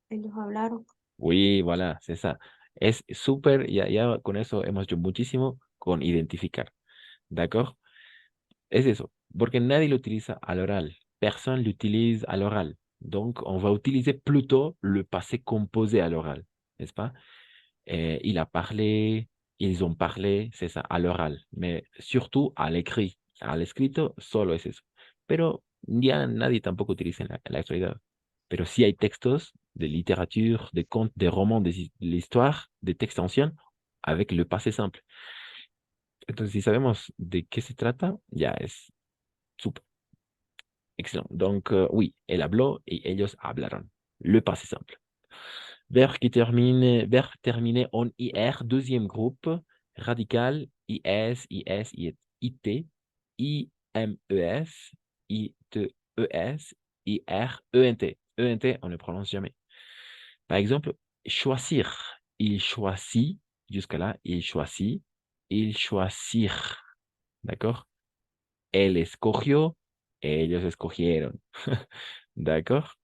Ellos hablaron. Oui, voilà, c'est ça. Es súper, ya con eso hemos hecho muchísimo con identificar. ¿D'accord? Es eso, porque nadie lo utiliza à l'oral. Personne l'utilise à l'oral. Donc, on va utiliser plutôt le passé composé à l'oral, n'est-ce pas? Il a parlé, ils ont parlé, c'est ça, à l'oral. Mais surtout à l'écrit. Al escrito, solo es eso. Pero ya nadie tampoco utiliza en la actualidad. Pero sí hay textos de littérature, de contes, de romans, de l'histoire, de textes anciens avec le passé simple. Entonces, si sabemos de qué se trata, ya es súper. Excellent. Donc, oui, elle habló y ellos hablaron. Le passé simple. Verbe terminé en IR, deuxième groupe, radical, IS, IT, IMES, ITES, IR, ENT. ENT, on ne prononce jamais. Par exemple, choisir. Il choisit, jusqu'à là, il choisit, ils choisirent. D'accord? Él escogió, ellos escogieron. D'accord?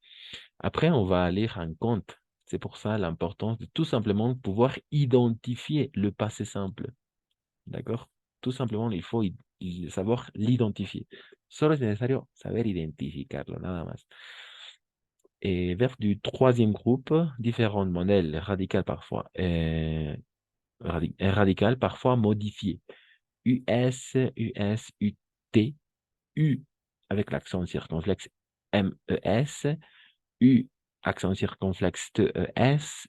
Après, on va lire un compte. C'est pour ça l'importance de tout simplement pouvoir identifier le passé simple. D'accord? Tout simplement, il faut savoir l'identifier. Solo es necesario saber identificarlo, nada más. Et verbe du troisième groupe, différents modèles, radical parfois, radical parfois modifié. US, UT, U avec l'accent circonflexe MES, U accent circonflexe TES,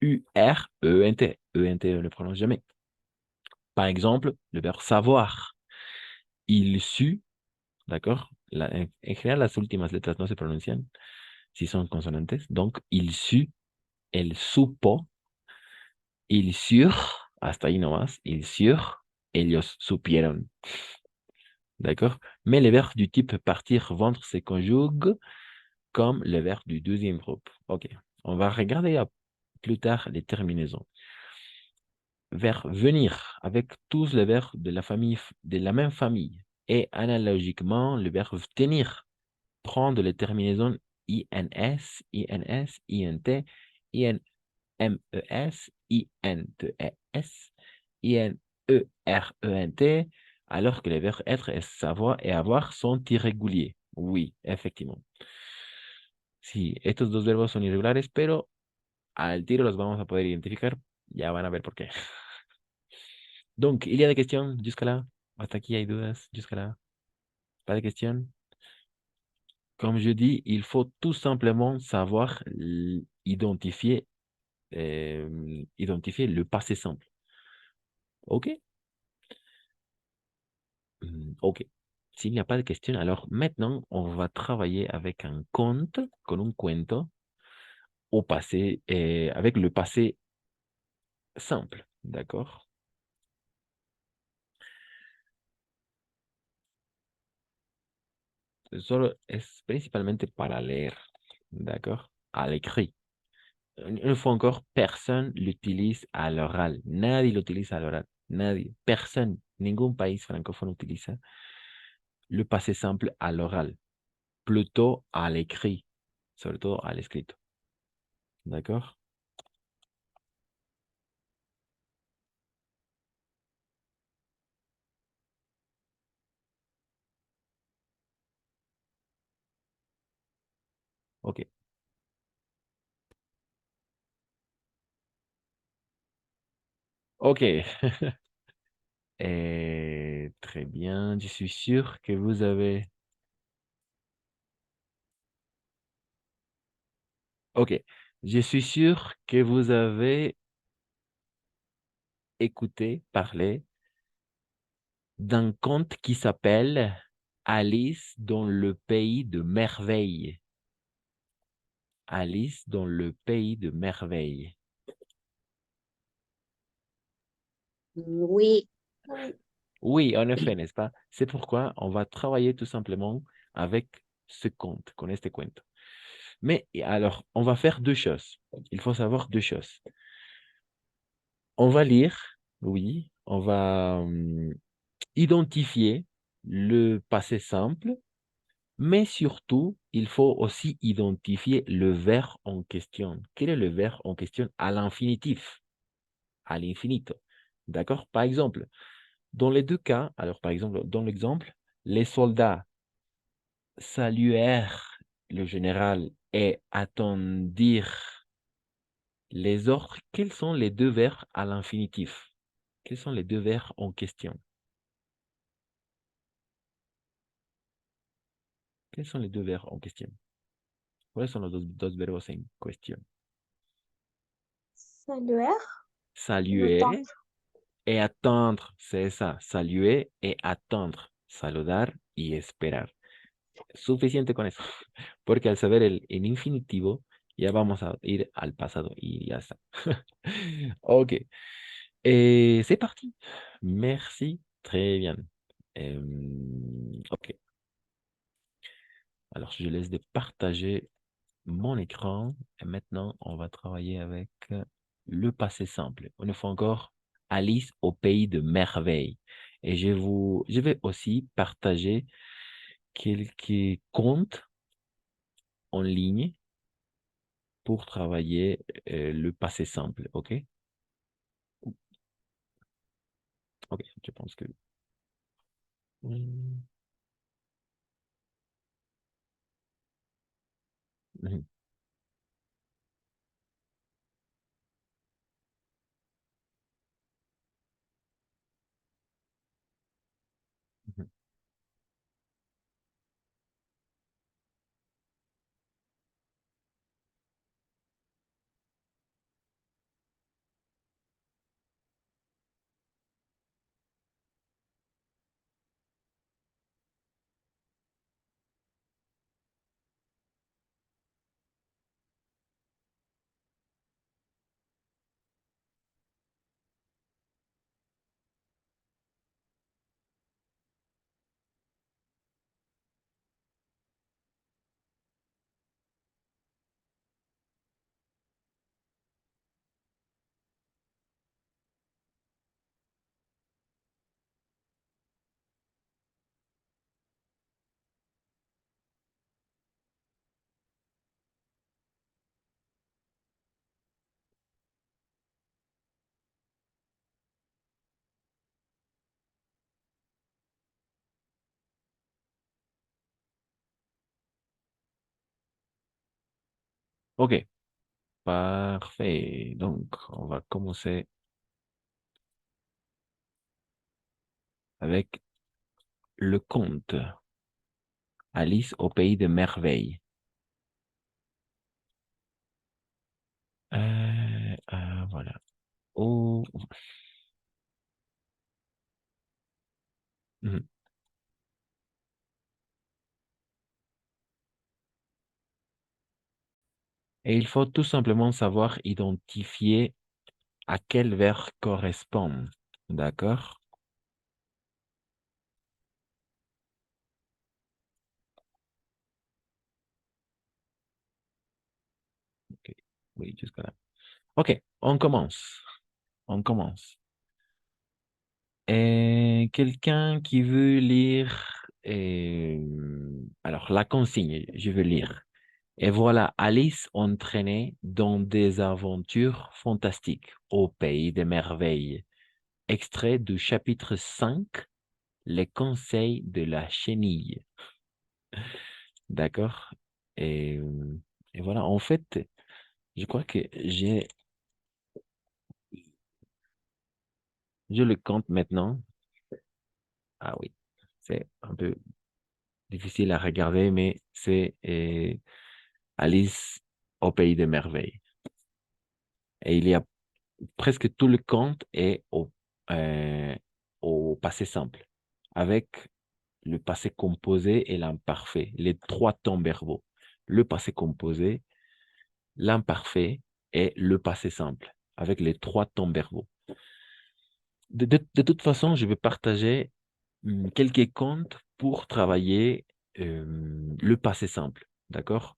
UR, ENT. ENT, on ne le prononce jamais. Par exemple, le verbe savoir. Il sut, d'accord? En general, las últimas letras no se pronuncian si son consonantes. Donc, il sut, el supo, ils surent, hasta ahí nomás, ils surent, ellos supieron. D'accord? Mais les verbes du type partir, vendre se conjuguent comme les verbes du deuxième groupe. OK. On va regarder plus tard les terminaisons. Vers venir, avec tous les verbes de la même famille. Et analogiquement, le verbe tenir, prendre les terminaisons INS, INS, INT, INMES, INTES, INERENT, alors que les verbes être et savoir et avoir sont irréguliers. Oui, effectivement. Sí, estos dos verbos son irregulares, pero al tiro los vamos a poder identificar. Ya van a ver por qué. Donc, il y a des questions jusque-là? Hasta aquí hay dudas jusque-là? Pas de questions? Comme je dis, il faut tout simplement savoir identifier le passé simple. OK? OK. S'il n'y a pas de questions, alors maintenant, on va travailler avec un conte, con un cuento, au passé, avec le passé simple. D'accord? Solo es principalmente para leer. D'accord? À l'écrit. Une fois encore, personne l'utilise à l'oral. Nadie l'utilise à l'oral. Nadie. Personne. Ningún país francophone utiliza le passé simple à l'oral. Plutôt à l'écrit. Sobre todo al escrito. D'accord? OK. OK. Très bien. Je suis sûr que vous avez... OK. Je suis sûr que vous avez écouté parler d'un conte qui s'appelle Alice dans le pays de merveilles. Alice dans le pays de merveilles. Oui, Oui, en effet, n'est-ce pas? C'est pourquoi on va travailler tout simplement avec ce conte, con este cuento. Mais alors, on va faire deux choses. Il faut savoir deux choses. On va lire, oui, on va identifier le passé simple, mais surtout, il faut aussi identifier le verbe en question. Quel est le verbe en question à l'infinitif, à l'infinito? D'accord? Par exemple, dans les deux cas, alors par exemple, dans l'exemple, les soldats saluèrent le général et attendirent les ordres. Quels sont les deux verbes à l'infinitif? Quels sont les deux verbes en question? Quels sont les deux verbes en question? ¿Cuáles son los dos verbos en cuestión? Saluer, Saluer et attendre, c'est ça. Saluer et attendre. Saludar y esperar. Suficiente con eso. Porque al saber el infinitivo, ya vamos a ir al pasado y ya está. Ok. C'est parti. Merci. Très bien. Ok. Alors, je laisse de partager mon écran. Et maintenant, on va travailler avec le passé simple. Une fois encore, Alice au pays de merveilles. Et je vais aussi partager quelques comptes en ligne pour travailler le passé simple. OK? OK, je pense que... Mhm. Mhm. Mhm. OK. Parfait. Donc, on va commencer avec le conte. Alice au pays de merveilles. Voilà. Oh. Mhm. Et il faut tout simplement savoir identifier à quel verbe correspond. D'accord? Ok. Oui, jusqu'à là. Ok, on commence. On commence. Et quelqu'un qui veut lire, alors la consigne, je veux lire. Et voilà, Alice entraînée dans des aventures fantastiques au pays des merveilles. Extrait du chapitre 5, les conseils de la chenille. D'accord? Et, euh, et voilà, en fait, je crois que je le compte maintenant. Ah oui, c'est un peu difficile à regarder, mais c'est Alice au pays des merveilles. Et il y a presque tout le conte est au passé simple, avec le passé composé et l'imparfait, les trois temps verbaux. Le passé composé, l'imparfait et le passé simple, avec les trois temps verbaux. De toute façon, je vais partager quelques contes pour travailler le passé simple, d'accord?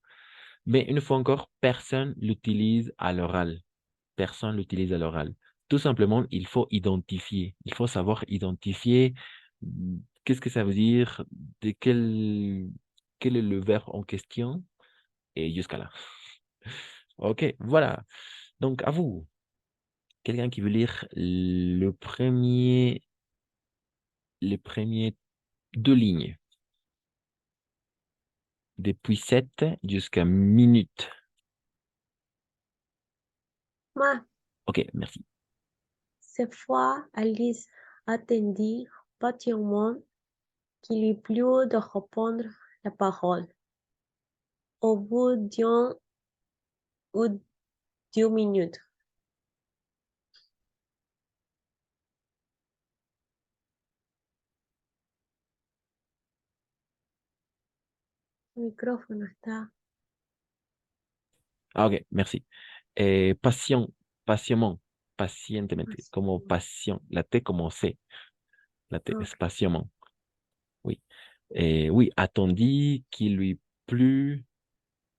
Mais une fois encore, personne l'utilise à l'oral. Personne l'utilise à l'oral. Tout simplement, il faut identifier. Il faut savoir identifier qu'est-ce que ça veut dire, de quel est le verbe en question, et jusqu'à là. OK, voilà. Donc, à vous. Quelqu'un qui veut lire les premiers deux lignes, depuis 7 jusqu'à minute. Moi, OK, merci. cette fois, Alice attendit patiemment qu'il eût plus de reprendre la parole. Au bout d'une ou 2 minutes, le micrófono está. Ah, OK, merci. Et patiemment, patientemente, como passion, la T como C, la T, Ok. patiemment, oui. Et oui, attendit qu'il lui plût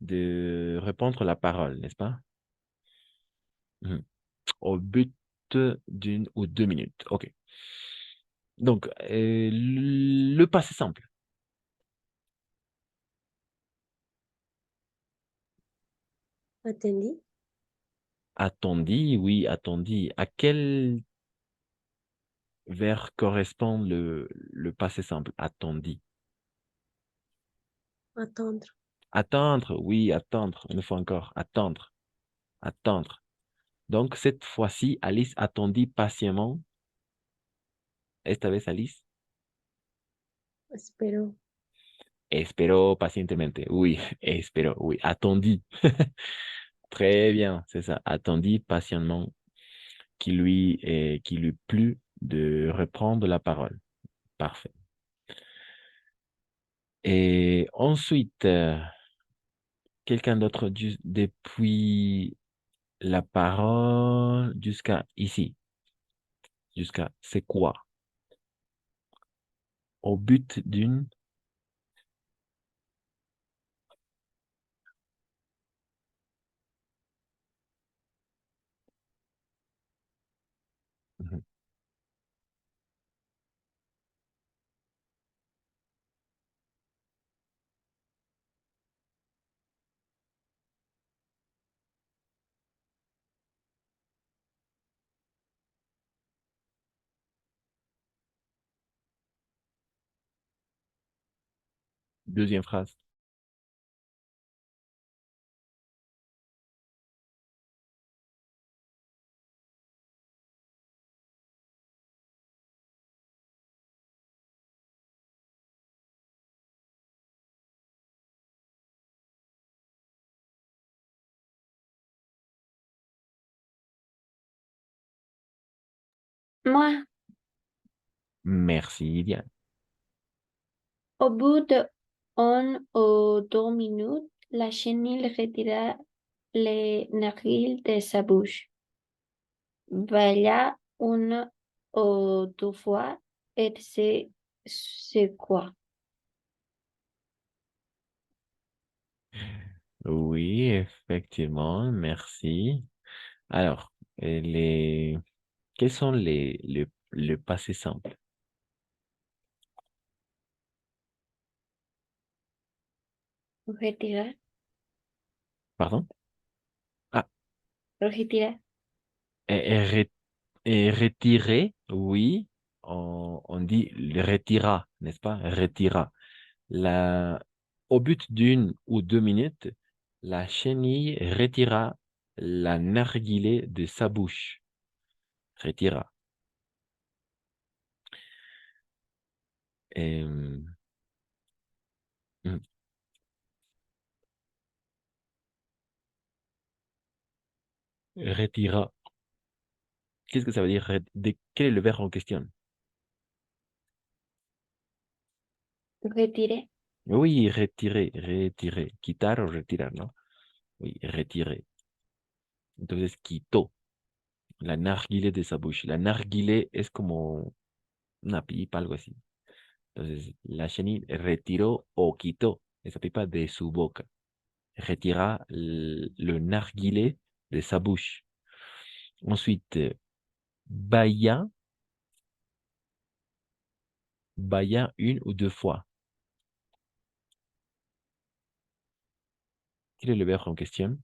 de répondre la parole, n'est-ce pas? Mhm. Au but d'une ou 2 minutes, OK. Donc, le passé simple. Attendit, Attendit, oui, attendit. À quel verbe correspond le passé simple? Attendit. attendre, Attendre, oui, attendre. Une fois encore, attendre, attendre. Donc, cette fois-ci, Alice attendit patiemment. Esta vez, Alice espero, esperó pacientemente. Oui, esperó, oui, attendit. Très bien, c'est ça. Attendit patiemment qu'il lui plut de reprendre la parole. Parfait. Et ensuite, quelqu'un d'autre depuis la parole jusqu'à ici, jusqu'à c'est quoi? Au but d'une. Mhm. Deuxième phrase. Moi, Merci, Diane. au bout de 1 ou 2 minutes, la chenille retira les narguils de sa bouche. Bâilla 1 ou 2 fois et se secoua. Oui, effectivement, merci. Alors, quels sont le passé simple? Retira, Pardon? Ah, retira, et, et retirer, oui, on dit le retira, n'est-ce pas? Retira. La, Au but d'1 ou 2 minutes, la chenille retira la narguilé de sa bouche. Retira. Euh, hmm, retira. Qu'est-ce que ça veut dire? Quel est le verbe en question? retiré, Oui, retirer, retirer. Quitar o retirar, ¿no? Oui, retirer. Entonces, quitó la narguilé de sa bouche. La narguilé es como una pipa, algo así. Entonces, la chenille retiró o quitó esa pipa de su boca. Retira le narguilé de sa bouche. Ensuite, bailla, bailla 1 ou 2 fois. Quel est le verbe en question?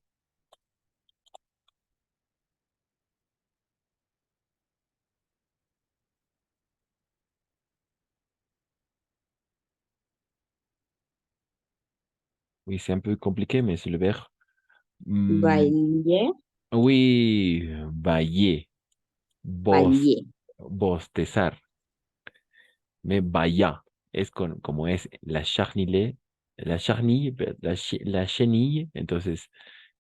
Oui, c'est un peu compliqué, mais c'est le verbe. Baillé, Oui, bailler, baillé. bostezar. Mais bailla como es la charnille, la chenille, entonces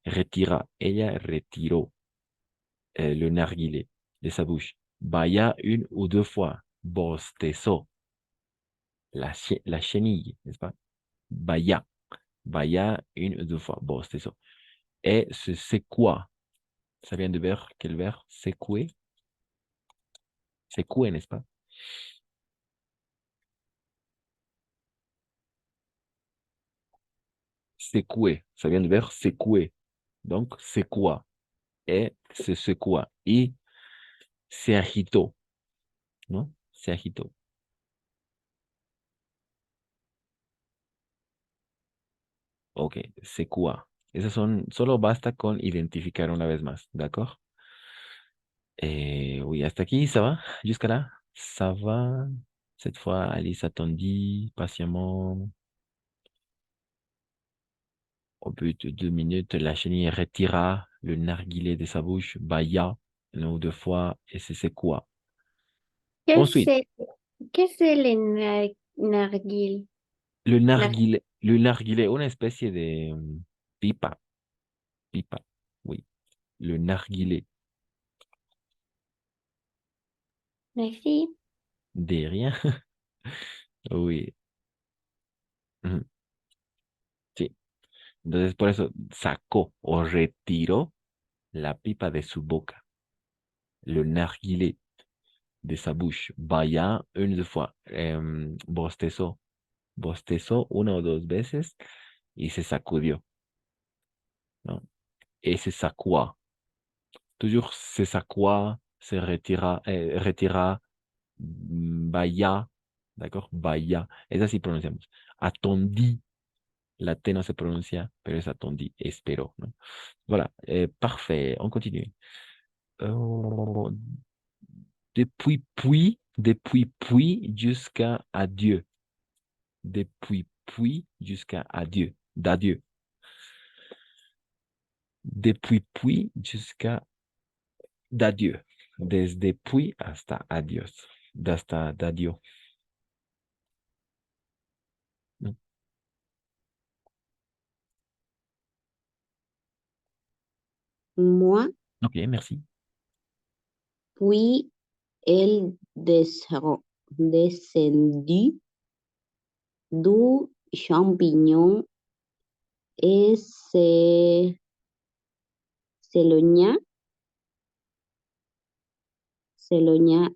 retira. Ella retiró le narguilé de sa bouche. Bailla 1 ou 2 fois. Bostezó. La chenille, n'est-ce pas? Bailla. Bailla 1 ou 2 fois. Bostezó. Et c'est quoi? Ça vient de verbe, quel verbe? Secouer. Secouer, n'est-ce pas? Secouer. Ça vient de verbe secouer. Donc, c'est quoi? Et c'est quoi? Y se agitó, ¿no? Se agitó. Ok, c'est quoi? Solo basta con identificar una vez más, ¿d'accord? Oui, hasta aquí, ça va? Jusqu'à là? Ça va? Cette fois, Alice attendit patiemment. Au bout de 2 minutes, la chenille retira le narguilé de sa bouche, bailla 1 ou 2 fois, et c'est quoi? ¿Qué Ensuite, c'est, qué c'est le narguil? Nar- le narguilé, una especie de pipa, pipa, oui, le narguilé. Merci. De rien. Oui. Ujú, sí. Entonces, por eso sacó o retiró la pipa de su boca, le narguilé de sa bouche. Bailla 1 ou 2 fois. Bostezó. Bostezó 1 o 2 veces y se sacudió, ¿no? Et se sacua. Toujours se sacua, se retira, bailla, d'accord? Bailla. Esa sí pronunciamos. Atondí. La T no se pronuncia, pero es atondí. Espero, ¿no? Voilà. Parfait. On continue. Euh, depuis puis jusqu'à adieu. Depuis puis jusqu'à adieu. D'adieu. Depuis puis jusqu'à d'adieu. Desde puis hasta adiós. Hasta d'adieu. Mm. Moi, Ok, merci. puis, Elle descendit du champignon et s'éloigna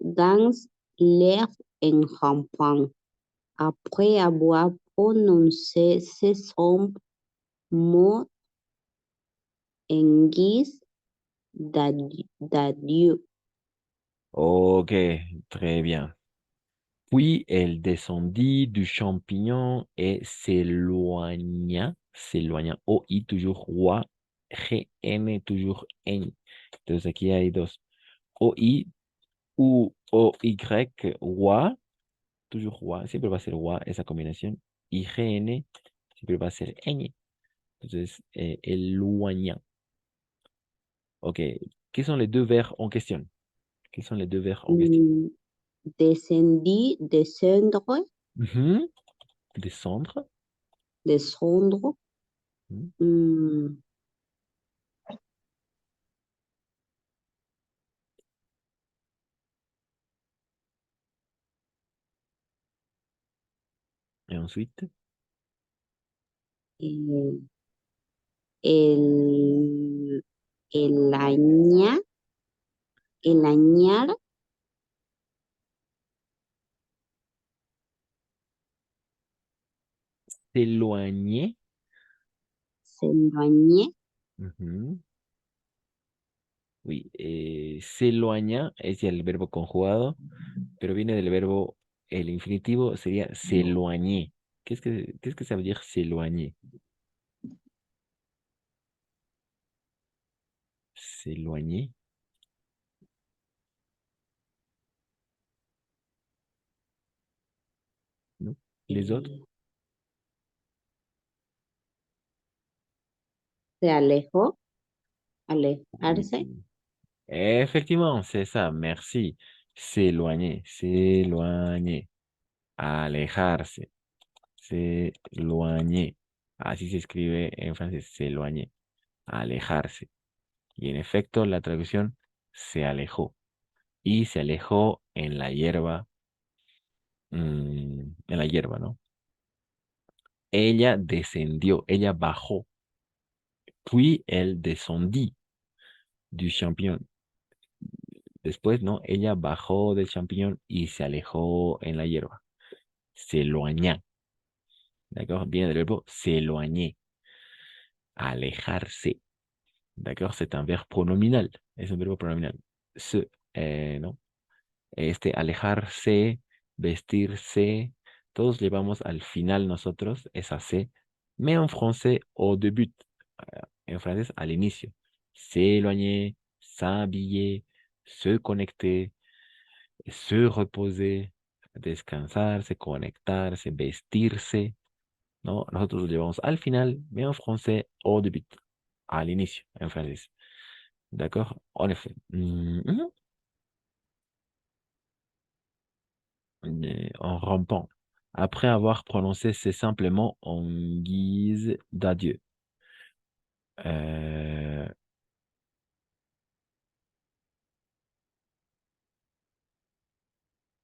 dans l'air en rampant. Après avoir prononcé ces sombres mots en guise d'adieu. Ok, très bien. Puis elle descendit du champignon et s'éloigna, O-I toujours roi, G-N toujours N. Entonces aquí hay dos, O-I u O-Y, roi, toujours roi, siempre va a ser roi esa combinación, y G-N siempre va a ser Ñ. Entonces, éloigna. Ok, ¿qué son les deux verbes en question? ¿Qué son les deux verbes en question? Descendre, Mhm. Descendre. descendre. Mhm. Et ensuite, El, el, el aña- el añar, s'éloigner. s'éloigner, Ujú. Oui, s'éloigna es ya el verbo conjugado, pero viene del verbo, el infinitivo sería s'éloigner. ¿Qué es que ça veut dire s'éloigner? S'éloigner. ¿No? Les autres? se alejó, alejarse, Oui. Effectivement, c'est ça, merci. S'éloigner, s'éloigner, alejarse, s'éloigner. Así se escribe en francés, s'éloigner, alejarse. Y en efecto, la traducción se alejó. Y se alejó en la hierba, ¿no? Ella descendió, ella bajó. Puis elle descendit du champignon. Después, ¿no? Ella bajó del champiñón y se alejó en la hierba. S'éloigna. D'accord? Viene del verbo s'éloigner. Alejarse. D'accord? C'est un verbe pronominal. Es un verbo pronominal. ¿No? Alejarse, vestirse, todos llevamos al final nosotros esa C, mais en français au début, en francés al inicio. S'éloigner, s'habiller, se connecter, se reposer, descansarse, conectarse, vestirse, ¿no? Nosotros lo llevamos al final, mais en français au début, al inicio, en francés. D'accord? En effet. En rampant. Après avoir prononcé c'est simplement en guise d'adieu. Euh,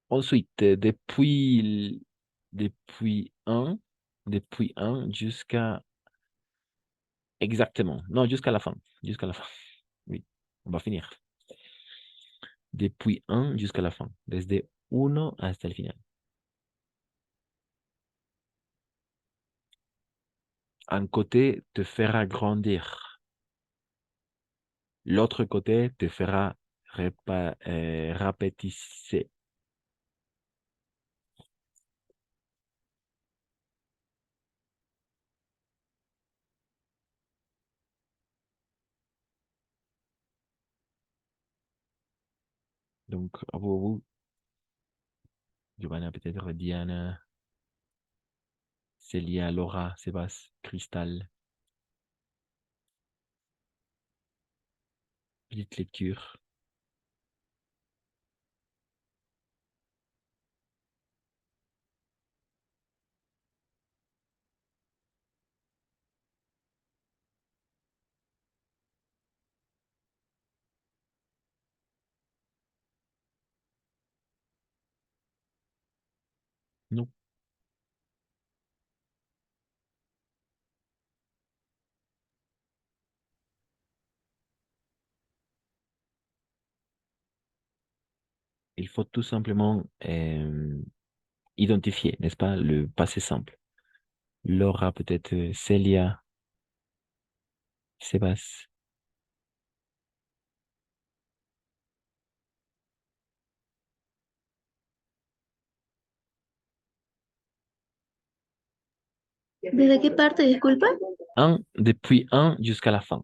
Ensuite, depuis un jusqu'à exactement. Non, jusqu'à la fin. Jusqu'à la fin. Oui, on va finir. Depuis un jusqu'à la fin. Desde uno hasta el final. Un côté te fera grandir. L'autre côté te fera rapetisser. Donc, à vous, Giovanna, peut-être Diana, Célia, Laura, Sébastien, Cristal. Petite lecture. Non. Il faut tout simplement identifier, n'est-ce pas, le passé simple. Laura, peut-être Célia, Sébastien. ¿Desde qué parte, disculpa? Depuis 1 jusqu'à la fin.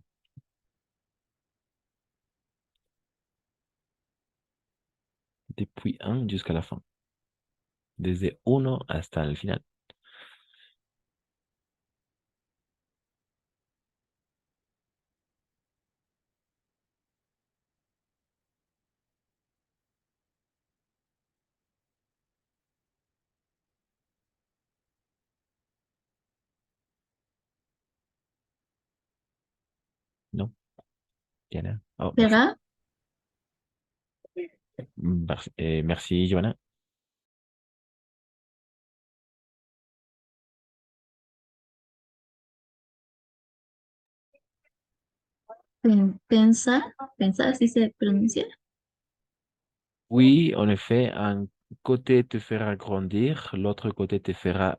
Depuis 1 jusqu'à la fin. Desde 1 hasta el final. Non. Diana. Oh, merci. ¿Será? Merci, Johanna. Pensar, pensar, así se pronuncia. Oui, en effet, un côté te fera grandir, l'autre côté te fera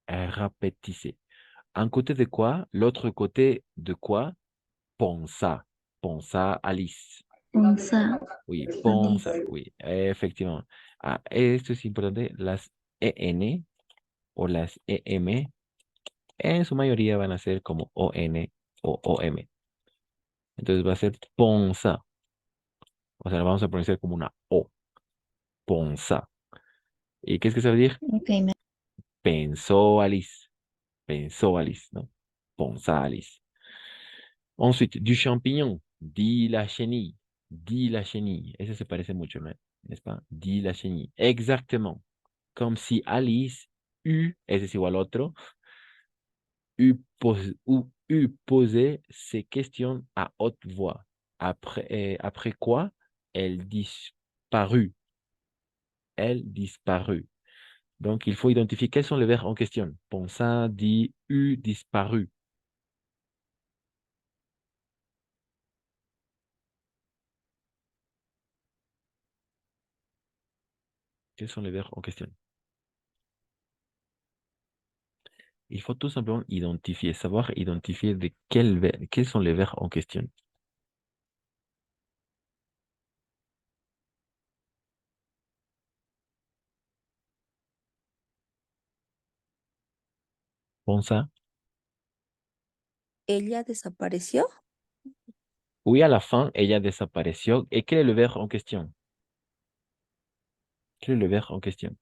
rapetisser. Un côté de quoi? L'autre côté de quoi? Pensa. Pensa, Alice. Pensar. Oui, pensa, oui, effectivement. Ah, esto es importante, las EN o las EM en su mayoría van a ser como ON o OM. Entonces va a ser pensa. O sea, lo vamos a pronunciar como una O. Pensa. ¿Y qué es que ça veut dire? Ok, Pensó Alice. Pensó Alice, ¿no? Pensa Alice. Ensuite, du champignon. Dit la chenille. Dit la chenille. Ese se parece mucho, ¿no? N'est-ce pas? Dit la chenille. Exactement. Comme si Alice eut, ese es igual otro, eut posé ses questions à haute voix. Après quoi, elle disparut. Elle disparut. Donc, il faut identifier quels sont les verbes en question. Pensa, dit, eut, disparu. Quels sont les verbes en question? Il faut tout simplement identifier, savoir identifier de quels sont les verbes en question. Pensa. ¿Ella desapareció? Oui, à la fin, ella desapareció. Et quel est le verbe en question? Quel est le verbe en question?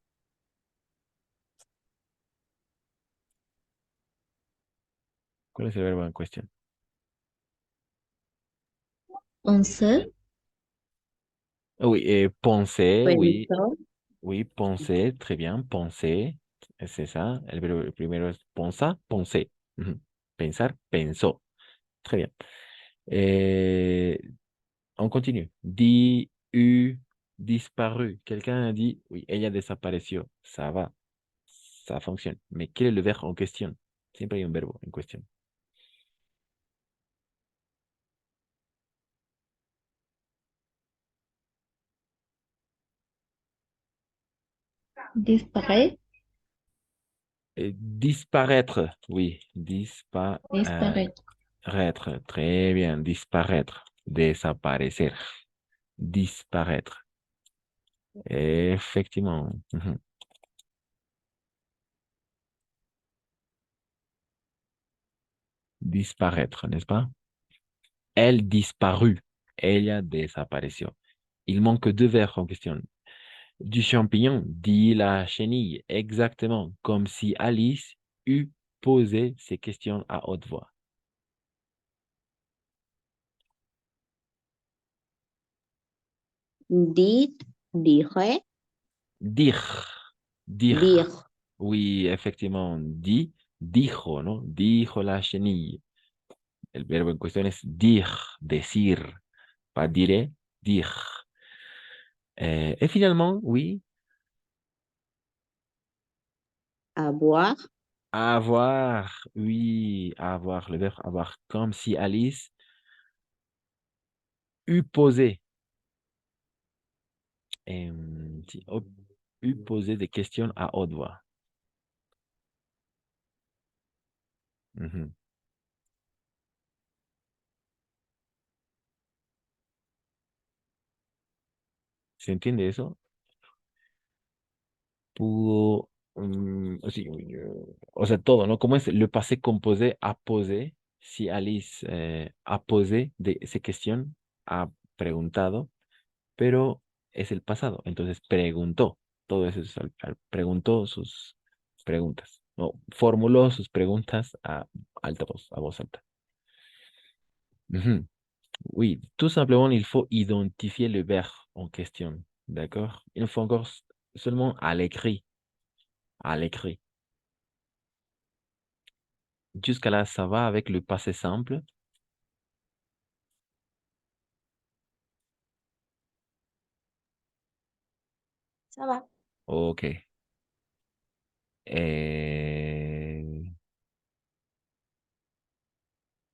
¿Cuál es el verbo en cuestión? Pensar. Oui, penser, oui. Pensó. Oui, penser, très bien, penser. C'est ça. El primero es pensa, penser. Ujú. Pensar, pensó. Très bien. On continue. Dit, eu, disparu. Quelqu'un a dit, oui, ella desapareció. Ça va. Ça fonctionne. Mais quel est le verbe en question? Siempre hay un verbo en cuestión. Disparaître. Disparaître, oui. Disparaître. Très bien. Disparaître. Desaparecer. Disparaître. Effectivement. Ujú. Disparaître, n'est-ce pas? Elle disparut. Ella desapareció. Il manque deux verbes en question. Du champignon, dit la chenille. Exactement. Comme si Alice eût posé ses questions à haute voix. Dit, dije. Dire. Dire. Dire. Oui, effectivement. Dit, dijo, ¿no? Dijo la chenille. El verbo en cuestión es dire, decir. Pas dire, dire. Et finalement, oui, Avoir. Avoir, oui, avoir, le verbe avoir. Comme si Alice eût posé, eût posé des questions à haute voix. Ujú. ¿Se entiende eso? Pudo, sí, o sea, todo, ¿no? ¿Cómo es le passé composé a posé? Si Alice ha posé de esa cuestión, ha preguntado, pero es el pasado. Entonces preguntó. Todo eso es preguntó sus preguntas. No, formuló sus preguntas a alta voz, a voz alta. Ujú. Oui, tout simplement, il faut identifier le verbe en question. D'accord? Il faut encore seulement à l'écrit. À l'écrit. Jusqu'à là, ça va avec le passé simple. Ça va. Ok. Eh,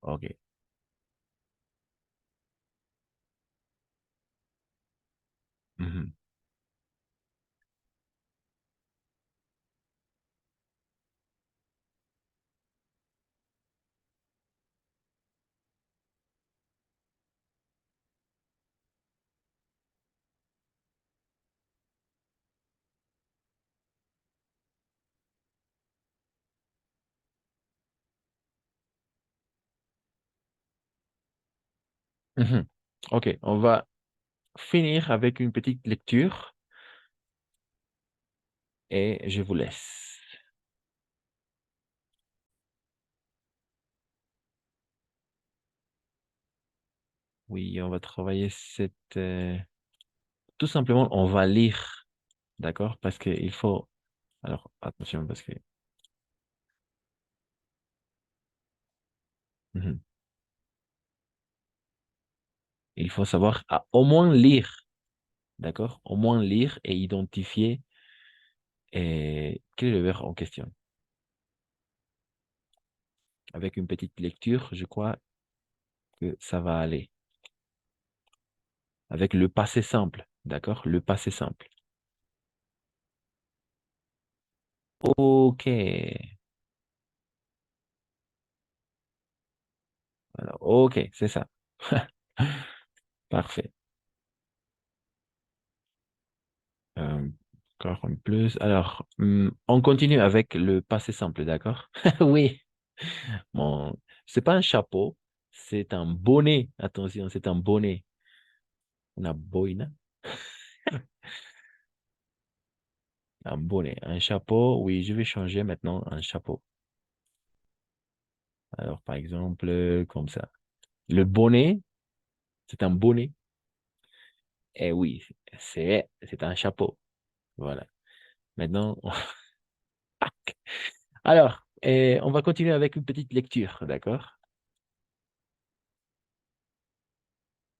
ok. Ujú. Mhm. Ok, on va finir avec une petite lecture et je vous laisse. Oui, on va travailler cette... Tout simplement, on va lire, d'accord? Parce qu'il faut... Alors, attention, parce que... Mhm. Il faut savoir au moins lire, d'accord? Au moins lire et identifier quel est le verbe en question. Avec une petite lecture, je crois que ça va aller. Avec le passé simple, d'accord? Le passé simple. Ok. Alors, ok, c'est ça. Parfait. Euh, Encore un plus. Alors, on continue avec le passé simple, d'accord? Oui. Bon, c'est pas un chapeau, c'est un bonnet. Attention, c'est un bonnet. Una boina. Un bonnet. Un chapeau, oui, je vais changer maintenant un chapeau. Alors, par exemple, comme ça. Le bonnet, c'est un bonnet. Eh oui, c'est un chapeau. Voilà. Maintenant, alors, on va continuer avec une petite lecture, d'accord?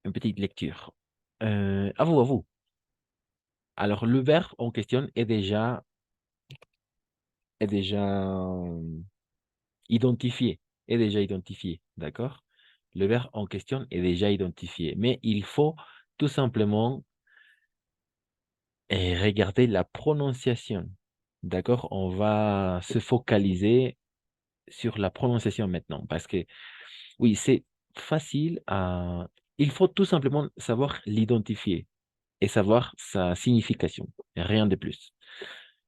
Une petite lecture. À vous, à vous. Alors, le verbe en question est déjà identifié. Est déjà identifié, d'accord? Le verbe en question est déjà identifié. Mais il faut tout simplement regarder la prononciation. D'accord? On va se focaliser sur la prononciation maintenant. Parce que, oui, c'est facile à... Il faut tout simplement savoir l'identifier et savoir sa signification. Rien de plus.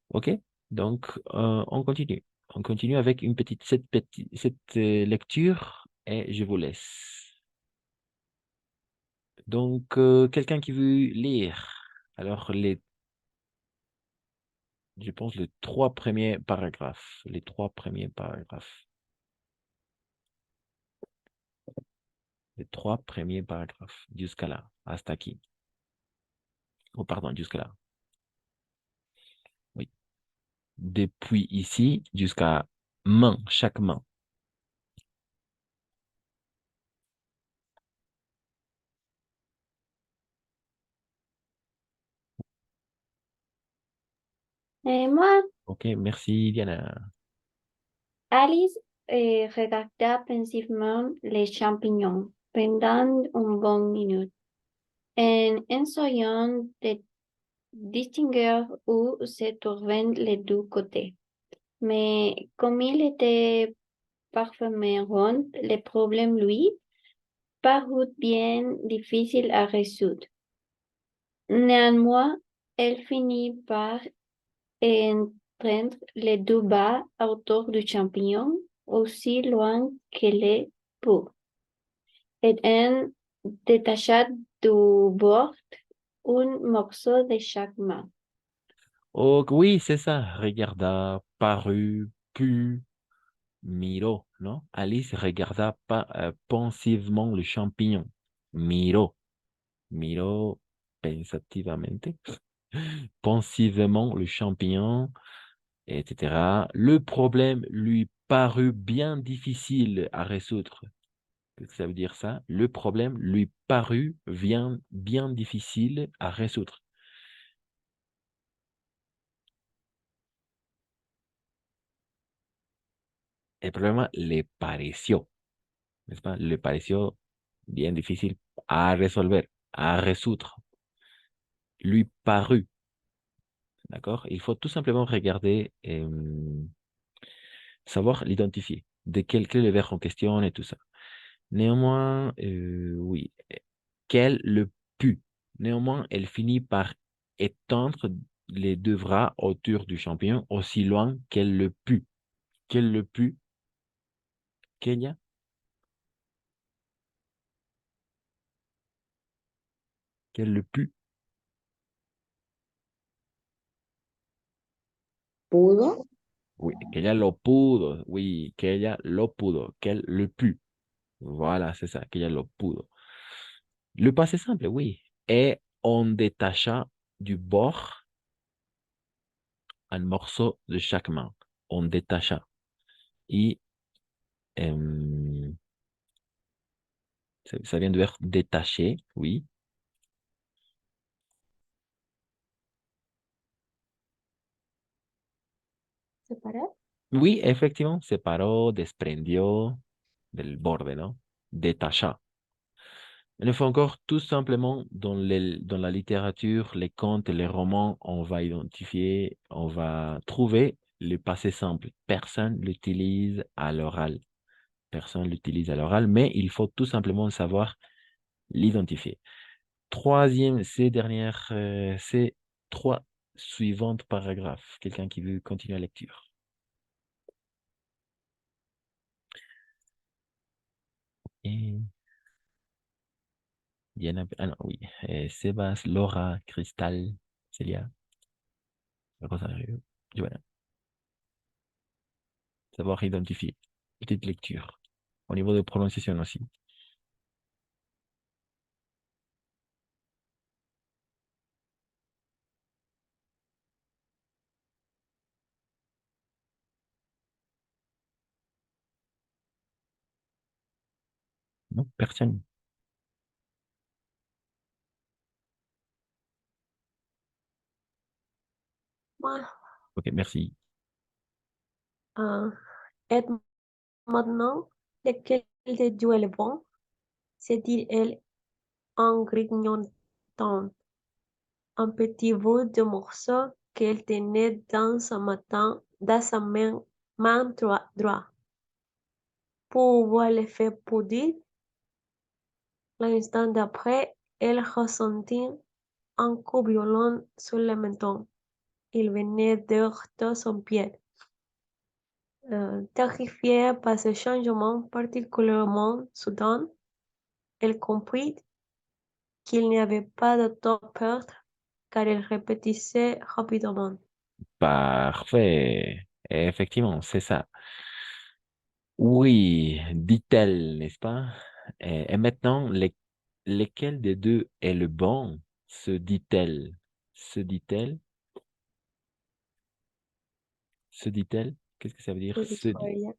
OK? Donc, on continue. On continue avec cette lecture et je vous laisse. Donc, quelqu'un qui veut lire. Alors, je pense les trois premiers paragraphes. Les trois premiers paragraphes. Les trois premiers paragraphes. Jusqu'à là. Hasta aquí. Oh, pardon, jusqu'à là. Oui. Depuis ici jusqu'à main, chaque main. Et moi, Ok, merci Diana. Alice regarda pensivement les champignons pendant une bonne minute, en essayant de distinguer où se trouvaient les deux côtés. Mais comme il était parfaitement rond, le problème lui parut bien difficile à résoudre. Néanmoins, elle finit par étreindre les deux bas autour du champignon aussi loin qu'elle put, et en détacha du bord un morceau de chaque main. Oh, oui, c'est ça. Regarda, parut, pu, miró, ¿no? Alice regarda pensivement le champignon. Miró, miró pensativamente, pensivement le champignon, etc. Le problème lui parut bien difficile à résoudre. Qu'est-ce que ça veut dire ça? Le problème lui parut bien difficile à résoudre. El problema le pareció, n'est-ce pas? Le pareció bien difficile à résolver, à résoudre. Lui parut, d'accord? Il faut tout simplement regarder, savoir l'identifier, quel est le verbe en question et tout ça. Néanmoins, oui, qu'elle le put. Néanmoins, elle finit par étendre les deux bras autour du champignon aussi loin qu'elle le put. Qu'elle le put, Kenya? Qu'elle le put. ¿Pudo? Oui, que ella lo pudo. Oui, que ella lo pudo. Qu'elle le put. Voilà, c'est ça, que ella lo pudo. Le passé simple, oui. Et on détacha du bord un morceau de chaque main. On détacha. Et ça vient de verbe détacher, oui. ¿Separar? Oui, effectivement, separó, desprendió del borde, ¿no? Détacha. Une fois encore, tout simplement, dans la littérature, les contes et les romans, on va identifier, on va trouver le passé simple. Personne l'utilise à l'oral. Personne l'utilise à l'oral, mais il faut tout simplement savoir l'identifier. Troisième, ces trois suivantes paragraphes. Quelqu'un qui veut continuer la lecture. Et Diana, ah non, oui. Sébastien, Laura, Cristal, Célia, Rosario, Joanna. Savoir identifier. Petite lecture. Au niveau de prononciation aussi. Non, personne. Moi, Ok, merci. et maintenant, lequel des deux est le bon? Se dit-elle en grignotant un petit bout de morceau qu'elle tenait dans sa main droite. Pour voir l'effet poudre, l'instant d'après, elle ressentit un coup violent sur le menton. Il venait d'heurter son pied. Terrifiée par ce changement particulièrement soudain, elle comprit qu'il n'y avait pas de temps à perdre, car elle répétissait rapidement. Parfait. Effectivement, c'est ça. Oui, dit-elle, n'est-ce pas? Et maintenant, lequel des deux est le bon? Se dit-elle? Se dit-elle? Se dit-elle? Qu'est-ce que ça veut dire? Se Se dijo dit. ella.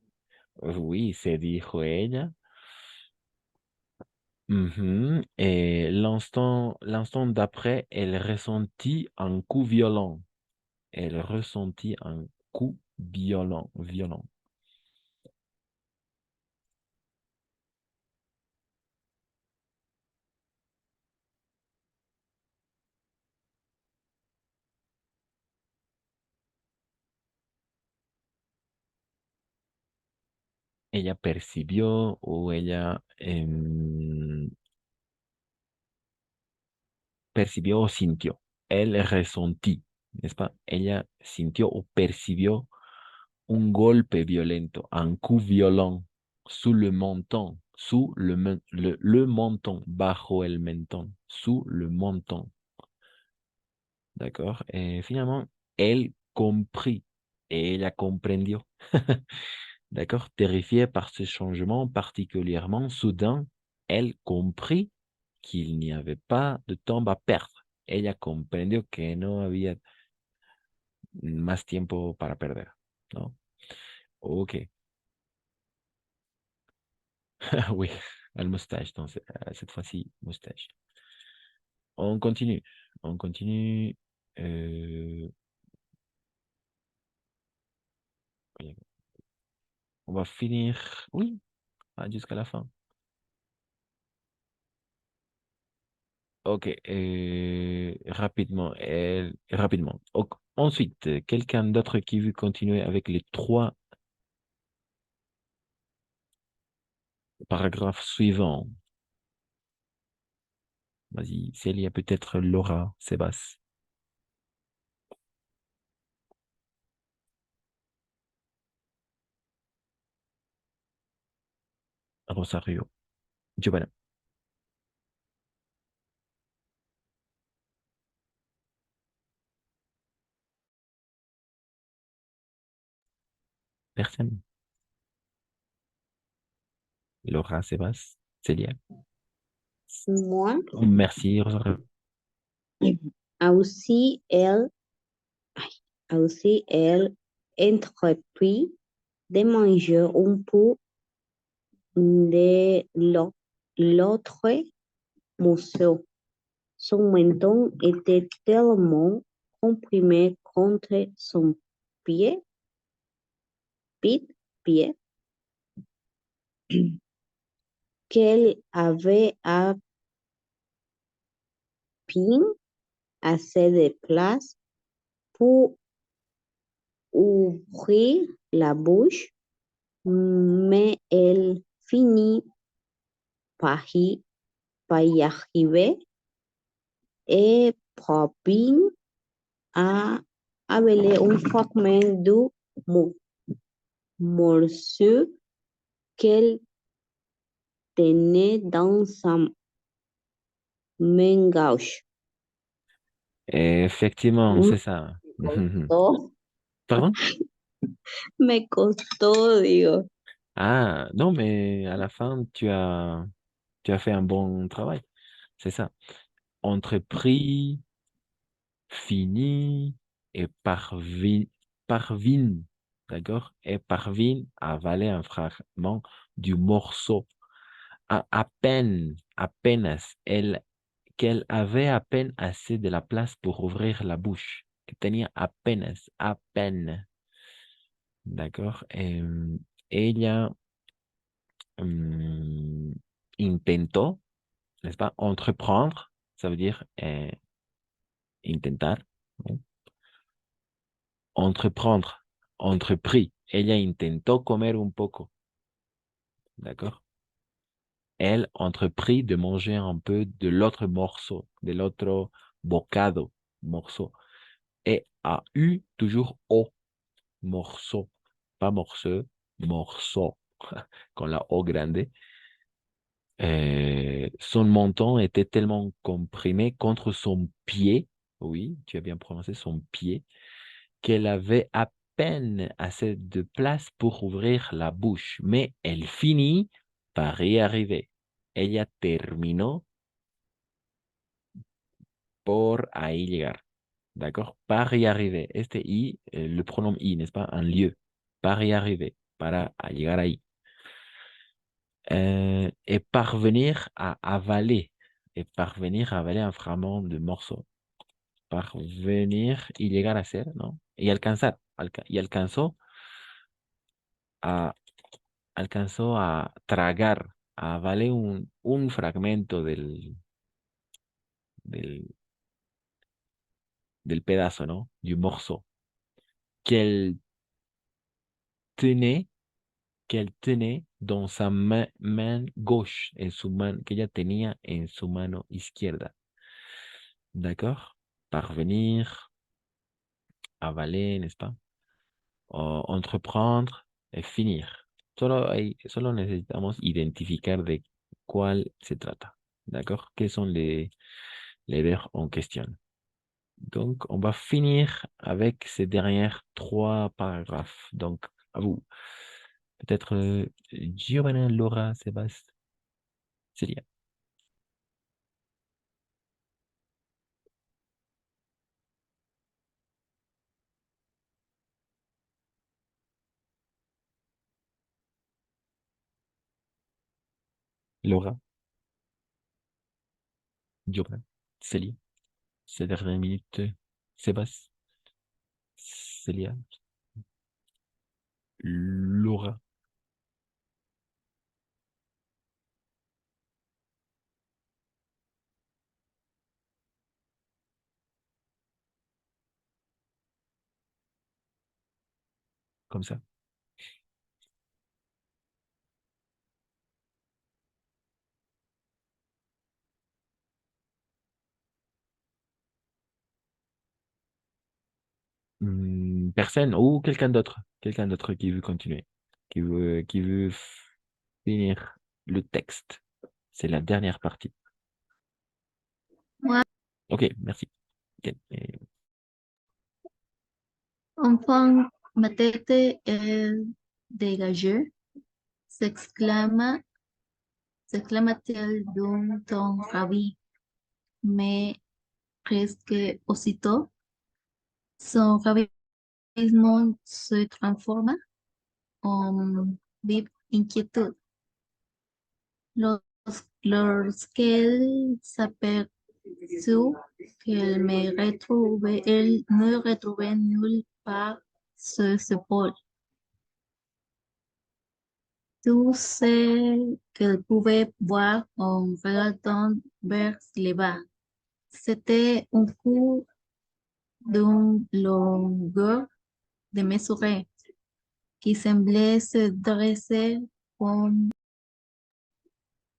Oui, se dijo ella. Et l'instant d'après, elle ressentit un coup violent. elle ressentit un coup violent. Ella percibió o ella percibió o sintió. Elle ressentit, n'est-ce pas? Ella sintió o percibió un golpe violento, un coup violent sous le menton, le menton, bajo el mentón, sous le menton. D'accord? Et finalement, elle comprit et ella comprendió. D'accord? Terrifiée par ce changement particulièrement soudain, elle comprit qu'il n'y avait pas de temps à perdre. Ella comprendió que no había más tiempo para perder, ¿no? Ok. Oui, al moustache, donc, cette fois-ci, moustache. On continue. On continue. On va finir, oui, jusqu'à la fin. Ok, rapidement, rapidement. Ensuite, quelqu'un d'autre qui veut continuer avec les 3 paragraphes suivants. Vas-y, Célia, peut-être Laura, Sébastien. Rosario, Giovanna. Personne. Laura, Sébastien, Célia. Moi, Merci, Rosario. aussi elle entreprit de manger un peu de l'autre morceau. Son menton était tellement comprimé contre son pied, pied qu'elle avait à peine assez de place pour ouvrir la bouche, mais elle finit par y arriver et parvint à avaler un fragment du morceau qu'elle tenait dans sa main gauche. Effectivement, c'est ça. Pardon? Me costó, digo. Ah, non, mais à la fin, tu as fait un bon travail. C'est ça. Entrepris, fini et parvint, d'accord? Et parvint à avaler un fragment du morceau. À peine, qu'elle avait à peine assez de la place pour ouvrir la bouche. Que tenía apenas, à peine. D'accord? Ella intentó, n'est-ce pas? Entreprendre, ça veut dire intentar, ¿no? Entreprendre, entrepris. Ella intentó comer un poco. D'accord? Elle entreprit de manger un peu de l'autre morceau, de l'autre bocado, morceau. Et a eu toujours O, morceau, pas morceau, morceau, con la O grande. Son menton était tellement comprimé contre son pied, oui, tu as bien prononcé son pied, qu'elle avait à peine assez de place pour ouvrir la bouche, mais elle finit par y arriver. Ella terminó por ahí llegar, d'accord? Par y arriver. Este I, le pronom I, n'est-ce pas? Un lieu. Par y arriver, para llegar ahí. Et parvenir à avaler. Et parvenir à avaler un fragment de morceau. parvenir y llegar a ser, ¿no? Y alcanzar, y alcanzó a tragar, a valer un fragmento del, del pedazo, ¿no? Du morceau qu'elle tenait, qu'elle tenait dans sa main gauche, en su mano, que ella tenía en su mano izquierda. D'accord? Parvenir, avaler, n'est-ce pas? Entreprendre et finir. Solo necesitamos identificar de cuál se trata. D'accord? Quels sont les verbes en question. Donc, on va finir avec ces dernières 3 paragraphes. Donc, à vous. Peut-être Giovanna, Laura, Sébastien, Célia. Laura, Giovanna, Célia. Ces dernières minutes, Sébastien, Célia, Laura. Comme ça. Personne ou quelqu'un d'autre. Quelqu'un d'autre qui veut continuer. Qui veut finir le texte. C'est la dernière partie. Moi, Ok, merci. Ok, enfin, ma tête est dégagée, s'exclama, s'exclama-t-elle d'un ton ravi, mais presque aussitôt, son ravissement se transforma en vive inquiétude. Lorsqu'elle s'aperçut elle ne retrouvait nulle part sur ce pôle. Tout ce qu'elle pouvait voir en regardant vers le bas, c'était un coup d'une longueur démesurée qui semblait se dresser comme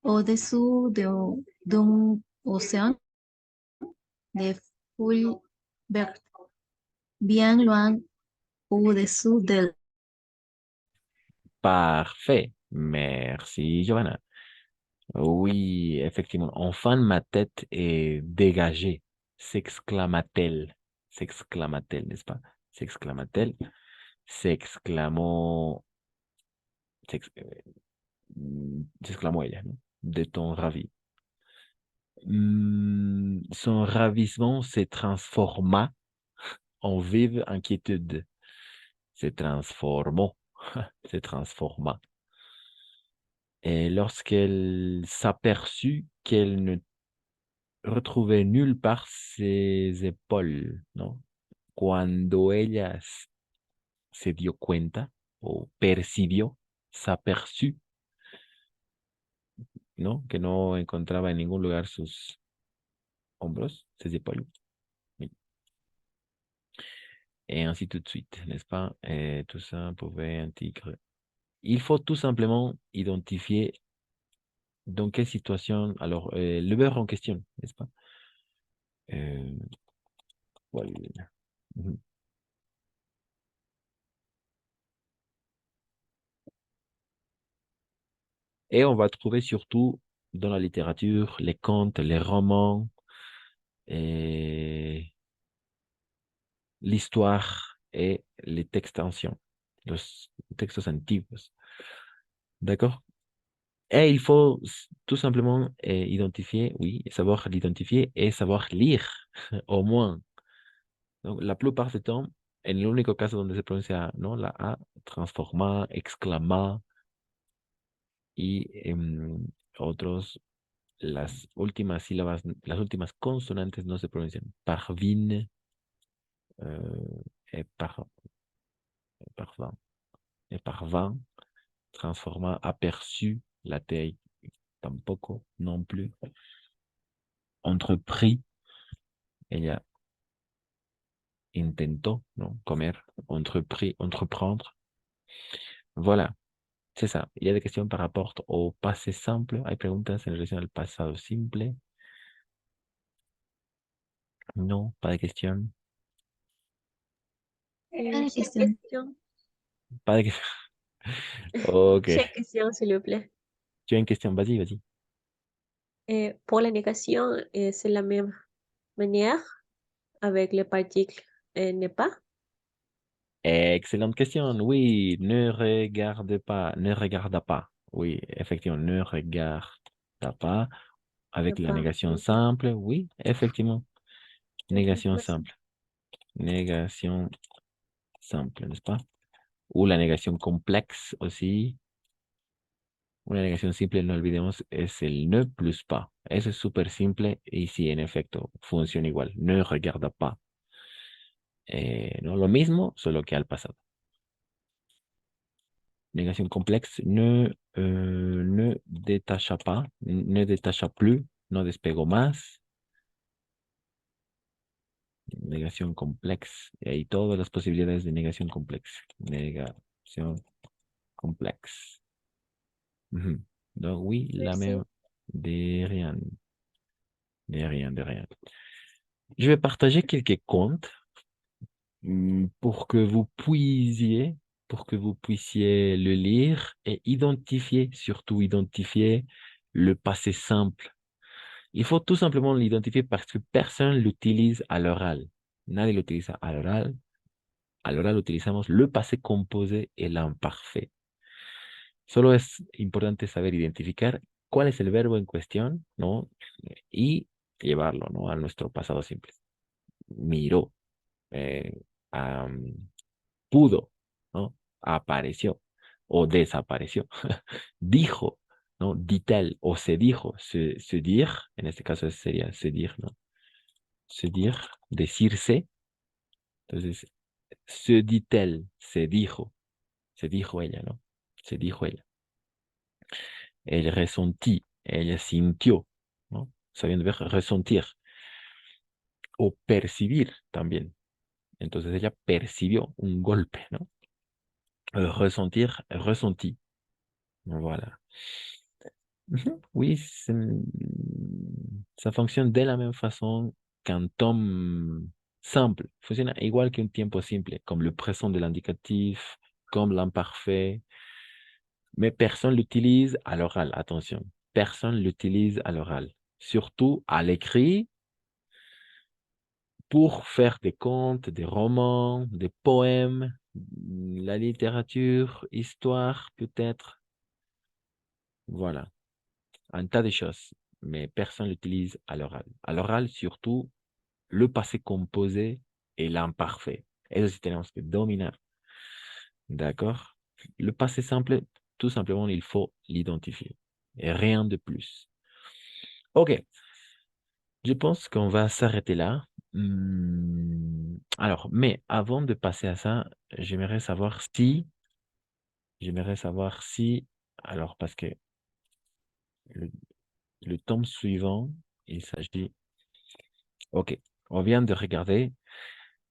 au-dessous d'un océan de fouilles vertes, bien loin au-dessous d'elle. Parfait. Merci, Giovanna. Oui, effectivement. Enfin, ma tête est dégagée. S'exclama-t-elle. S'exclama-t-elle, n'est-ce pas? S'exclama-t-elle. S'exclamó. S'exclamó ella, ¿no? De ton ravi. Son ravissement se transforma en vive inquiétude. Se transformó. Se transforma. Et lorsqu'elle s'aperçut qu'elle ne retrouvait nulle part ses épaules, ¿no? Cuando ella se dio cuenta o percibió, s'aperçut, ¿no? Que no encontraba en ningún lugar sus hombros, ses épaules. Oui. Et ainsi tout de suite, n'est-ce pas? Et tout ça pouvait intégrer. Il faut tout simplement identifier dans quelle situation, alors, le verbe en question, n'est-ce pas? Voilà. Mhm. Et on va trouver surtout dans la littérature les contes, les romans, et l'histoire et les textes anciens, los textos antiguos. D'accord? Et il faut tout simplement identifier, oui, savoir l'identifier et savoir lire, au moins. Donc, la plupart du temps, en el único caso donde se pronuncia, ¿no? La A, transforma, exclama, y otros las últimas sílabas, las últimas consonantes no se pronuncian. Parvin, et parvin, et parvin, transforma aperçu, la T tampoco, non plus. Entrepris, ella intentó, ¿no? Comer, entrepris, entreprendre. Voilà, c'est ça. Il y a des questions par rapport au passé simple. Hay preguntas en relación al pasado simple. Non, pas de questions. J'ai une question. Pas de questions. Ok. J'ai une question, s'il vous plaît. Tu as une question? Vas-y, vas-y. Pour la négation, c'est la même manière avec les particles n'est pas? Excellente question. Oui, ne regarde pas, ne regarda pas. Oui, effectivement, ne regarda pas. Avec la Pas. négation simple, oui, effectivement. Négation Merci. simple. Négation simple, n'est-ce pas? Ou la négation complexe aussi. Una negación simple, no olvidemos, es el ne plus pas. Eso es súper simple y sí, en efecto, funciona igual. Ne regarda pas. ¿No? Lo mismo, solo que al pasado. Negación complexe, ne détacha pas, ne détacha plus, no despegó más. Negación complexe. Y hay todas las posibilidades de negación complexe. Negación complexe. Donc oui, la Merci. même de rien. De rien, de rien. Je vais partager quelques comptes pour que vous puissiez, le lire et identifier, surtout identifier le passé simple. Il faut tout simplement l'identifier parce que personne l'utilise à l'oral. Nadie l'utilise à l'oral. À l'oral, utilizamos le passé composé et l'imparfait. Solo es importante saber identificar cuál es el verbo en cuestión, ¿no? Y llevarlo, ¿no? A nuestro pasado simple. Miró, pudo, ¿no? Apareció o desapareció. Dijo, ¿no? Dit-elle o se dijo, se dire, en este caso sería se dire, ¿no? Se dire, decirse. Entonces, se dit-elle, se dijo ella, ¿no? Se dijo ella. Elle ressentit, ella sintió, ¿no? Sabiendo ver, ressentir. O percibir también. Entonces ella percibió un golpe, ¿no? Ressentir, ressenti. Voilà. Oui, ça fonctionne de la même façon qu'un temps simple. Funciona igual que un tiempo simple, comme le présent de l'indicatif, comme l'imparfait. Mais personne l'utilise à l'oral, attention. Personne l'utilise à l'oral. Surtout à l'écrit, pour faire des contes, des romans, des poèmes, la littérature, histoire peut-être. Voilà, un tas de choses, mais personne l'utilise à l'oral. À l'oral, surtout, le passé composé et l'imparfait. Eso sí tenemos que dominar. D'accord? Le passé simple, tout simplement, il faut l'identifier. Et rien de plus. OK. Je pense qu'on va s'arrêter là. Alors, mais avant de passer à ça, j'aimerais savoir si, alors parce que le tome suivant, il s'agit, ok, on vient de regarder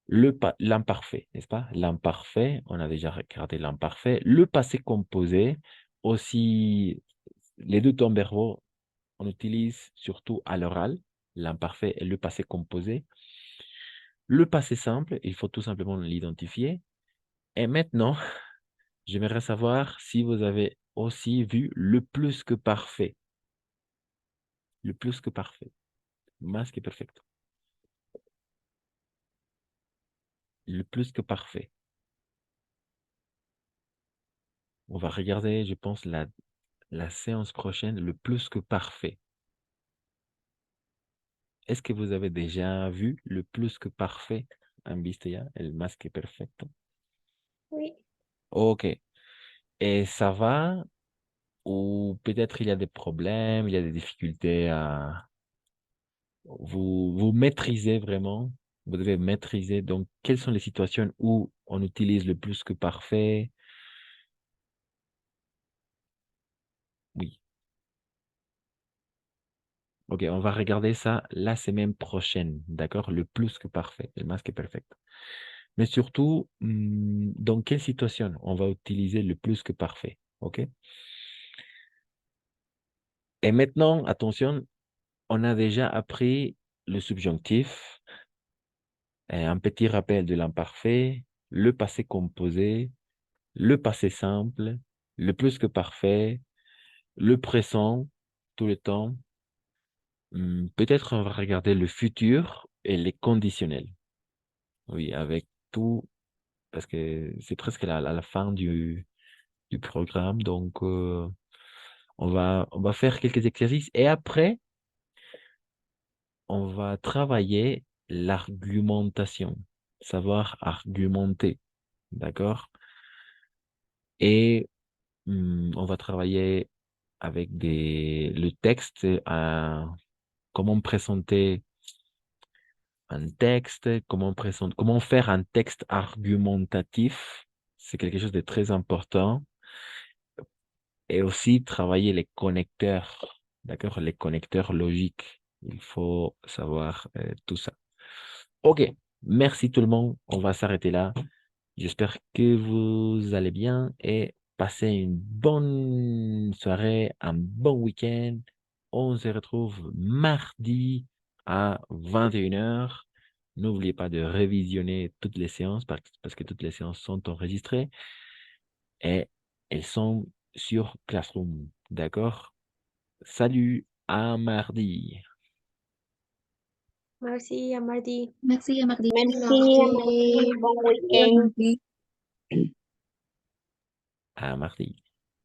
l'imparfait, n'est-ce pas? L'imparfait, on a déjà regardé l'imparfait. Le passé composé, aussi, les deux tomes verbaux, on utilise surtout à l'oral, l'imparfait et le passé composé. Le passé simple, il faut tout simplement l'identifier. Et maintenant, j'aimerais savoir si vous avez aussi vu le plus que parfait. Le plus que parfait. Más que perfecto. Le plus que parfait. On va regarder, je pense, la séance prochaine, le plus que parfait. Est-ce que vous avez déjà vu le plus que parfait? ¿Han visto ya el más que perfecto? Oui. Ok. Et ça va ou peut-être il y a des problèmes, il y a des difficultés à... Vous maîtrisez vraiment, vous devez maîtriser. Donc, quelles sont les situations où on utilise le plus que parfait? Oui. Ok, on va regarder ça la semaine prochaine, d'accord? Le plus que parfait, le masque est perfect. Mais surtout, dans quelle situation on va utiliser le plus que parfait, ok? Et maintenant, attention, on a déjà appris le subjonctif, un petit rappel de l'imparfait, le passé composé, le passé simple, le plus que parfait, le présent, tout le temps. Peut-être on va regarder le futur et les conditionnels. Oui, avec tout, parce que c'est presque la fin du programme. Donc, on va faire quelques exercices et après, on va travailler l'argumentation, savoir argumenter. D'accord? Et on va travailler avec le texte, comment présenter un texte, comment faire un texte argumentatif. C'est quelque chose de très important. Et aussi travailler les connecteurs, d'accord? Les connecteurs logiques. Il faut savoir tout ça. OK. Merci tout le monde. On va s'arrêter là. J'espère que vous allez bien et passez une bonne soirée, un bon week-end. On se retrouve mardi à 21h. N'oubliez pas de révisionner toutes les séances parce que toutes les séances sont enregistrées et elles sont sur Classroom. D'accord? Salut, à mardi. Merci, à mardi. Merci, à mardi. Merci, bon week-end. À mardi.